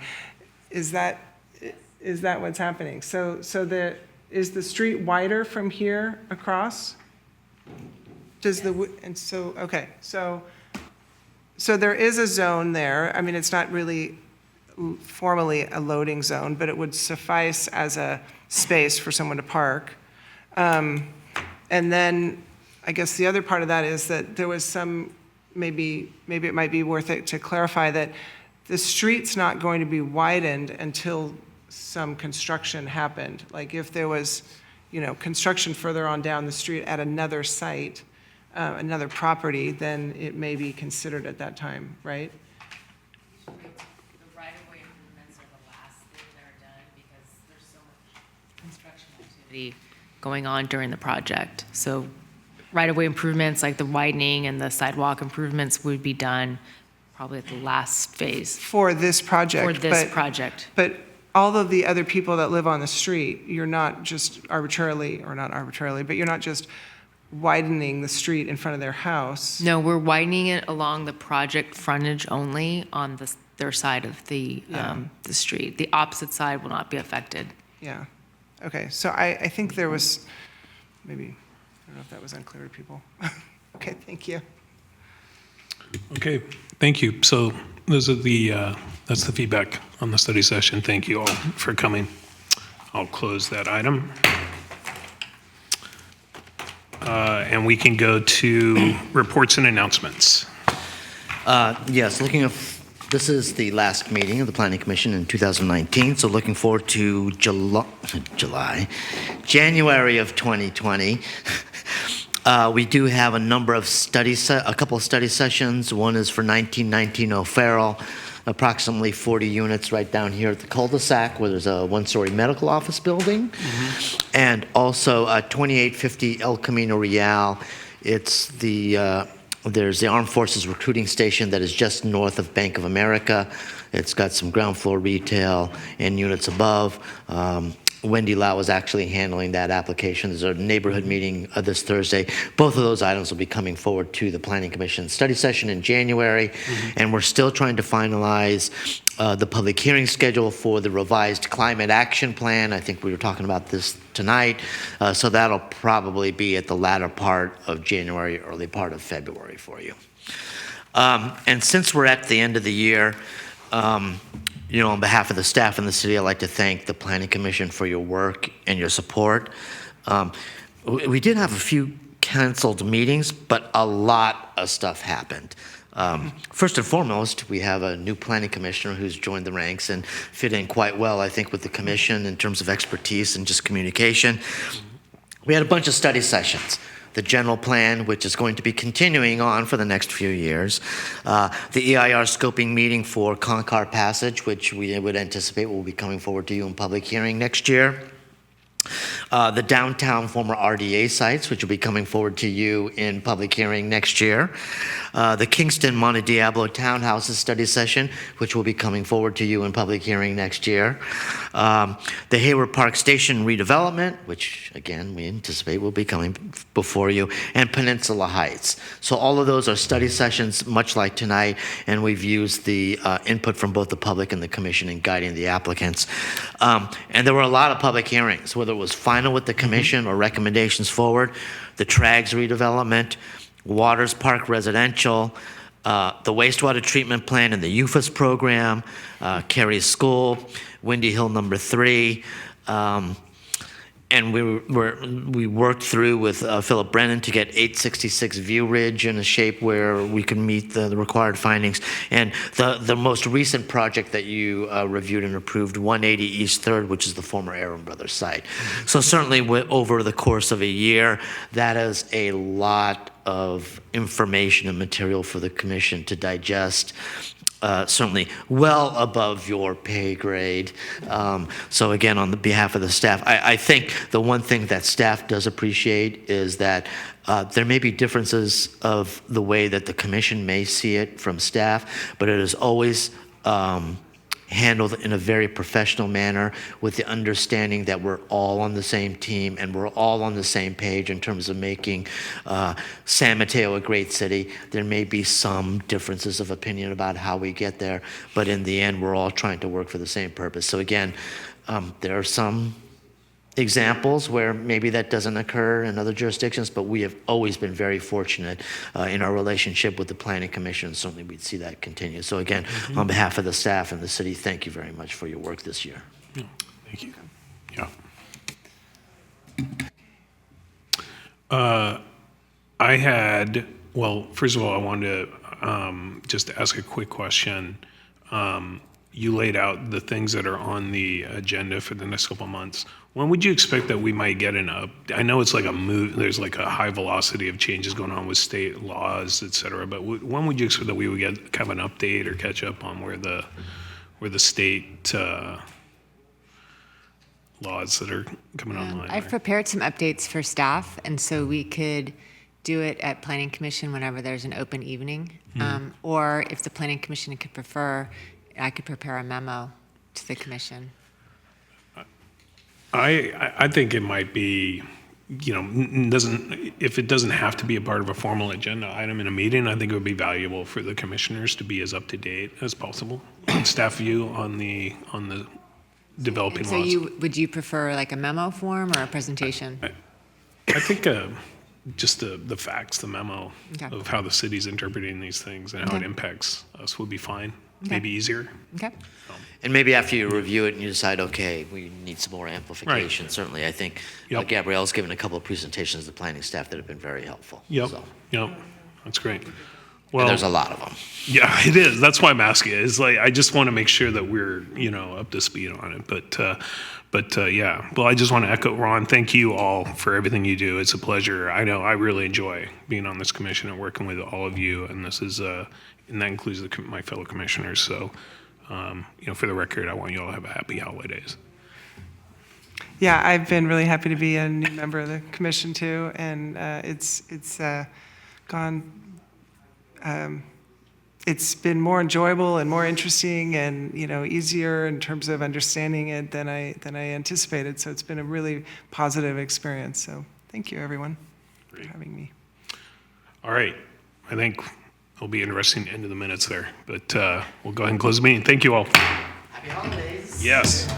Is that what's happening? So is the street wider from here across? Okay, so there is a zone there. I mean, it's not really formally a loading zone, but it would suffice as a space for someone to park. And then I guess the other part of that is that there was maybe it might be worth it to clarify that the street's not going to be widened until some construction happened. Like if there was, construction further on down the street at another site, another property, then it may be considered at that time, right? The right-of-way improvements are the last thing that are done because there's so much construction activity going on during the project. So right-of-way improvements like the widening and the sidewalk improvements would be done probably at the last phase. For this project. For this project. But all of the other people that live on the street, you're not just arbitrarily, or not arbitrarily, but you're not just widening the street in front of their house. No, we're widening it along the project frontage only on their side of the street. The opposite side will not be affected. Yeah. Okay, so I think there was, maybe, I don't know if that was unclear to people. Okay, thank you. Okay, thank you. So those are that's the feedback on the study session. Thank you all for coming. I'll close that item. And we can go to reports and announcements. Yes, this is the last meeting of the Planning Commission in 2019, so looking forward to January of 2020. We do have a number of a couple of study sessions. One is for 1919 O'Farrell, approximately 40 units right down here at the cul-de-sac where there's a one-story medical office building. And also 2850 El Camino Real. It's there's the Armed Forces Recruiting Station that is just north of Bank of America. It's got some ground floor retail and units above. Wendy Lau is actually handling that application. There's a neighborhood meeting this Thursday. Both of those items will be coming forward to the Planning Commission study session in January. And we're still trying to finalize the public hearing schedule for the revised climate action plan. I think we were talking about this tonight. So that'll probably be at the latter part of January, early part of February for you. And since we're at the end of the year, on behalf of the staff in the city, I'd like to thank the Planning Commission for your work and your support. We did have a few canceled meetings, but a lot of stuff happened. First and foremost, we have a new planning commissioner who's joined the ranks and fit in quite well, I think, with the commission in terms of expertise and just communication. We had a bunch of study sessions. The general plan, which is going to be continuing on for the next few years. The EIR scoping meeting for Concar Passage, which we would anticipate will be coming forward to you in public hearing next year. The downtown former RDA sites, which will be coming forward to you in public hearing next year. The Kingston Monte Diablo Townhouses study session, which will be coming forward to you in public hearing next year. The Hayward Park Station redevelopment, which again we anticipate will be coming before you, and Peninsula Heights. So all of those are study sessions, much like tonight, and we've used the input from both the public and the commission in guiding the applicants. And there were a lot of public hearings, whether it was final with the commission or recommendations forward. The Trags redevelopment, Waters Park Residential, the wastewater treatment plant and the UFAS program, Cary School, Windy Hill number 3, and we worked through with Philip Brennan to get 866 View Ridge in a shape where we can meet the required findings. And the most recent project that you reviewed and approved, 180 East 3rd, which is the former Aaron Brothers site. So certainly over the course of a year, that is a lot of information and material for the commission to digest. Certainly well above your pay grade. So again, on the behalf of the staff, I think the one thing that staff does appreciate is that there may be differences of the way that the commission may see it from staff, but it is always handled in a very professional manner with the understanding that we're all on the same team and we're all on the same page in terms of making San Mateo a great city. There may be some differences of opinion about how we get there, but in the end, we're all trying to work for the same purpose. So again, there are some examples where maybe that doesn't occur in other jurisdictions, but we have always been very fortunate in our relationship with the Planning Commission. Certainly we'd see that continue. So again, on behalf of the staff and the city, thank you very much for your work this year. Yeah, thank you. Yeah. First of all, I wanted to just ask a quick question. You laid out the things that are on the agenda for the next couple of months. When would you expect that we might get I know it's like a move, there's like a high velocity of changes going on with state laws, et cetera, but when would you expect that we would get kind of an update or catch up on where the state laws that are coming online I've prepared some updates for staff, and so we could do it at Planning Commission whenever there's an open evening. Or if the Planning Commission could prefer, I could prepare a memo to the commission. I think it might be, if it doesn't have to be a part of a formal agenda item in a meeting, I think it would be valuable for the commissioners to be as up to date as possible. Staff view on the developing So laws. would you prefer like a memo form or a presentation? I think just the facts, the memo Okay. of how the city's interpreting these things and how it impacts us would be fine. Okay. Maybe easier. Okay. And maybe after you review it and you decide, okay, we need some more amplification, certainly, I think Gabrielle's given a couple of presentations to the planning staff that have been very helpful. Yep, So. yep, that's great. Well, And there's a lot of them. yeah, it is. That's why I'm asking. It's like, I just want to make sure that we're, up to speed on it. But yeah, well, I just want to echo Ron. Thank you all for everything you do. It's a pleasure. I know I really enjoy being on this commission and working with all of you. And this is, and that includes my fellow commissioners. So, for the record, I want you all to have a happy holidays. Yeah, I've been really happy to be a new member of the commission too, and it's gone. It's been more enjoyable and more interesting, and easier in terms of understanding it than I anticipated. So it's been a really positive experience. So thank you, everyone, for having me. All right, I think it'll be interesting to end of the minutes there, but we'll go ahead and close the meeting. Thank you all. Happy holidays. Yes.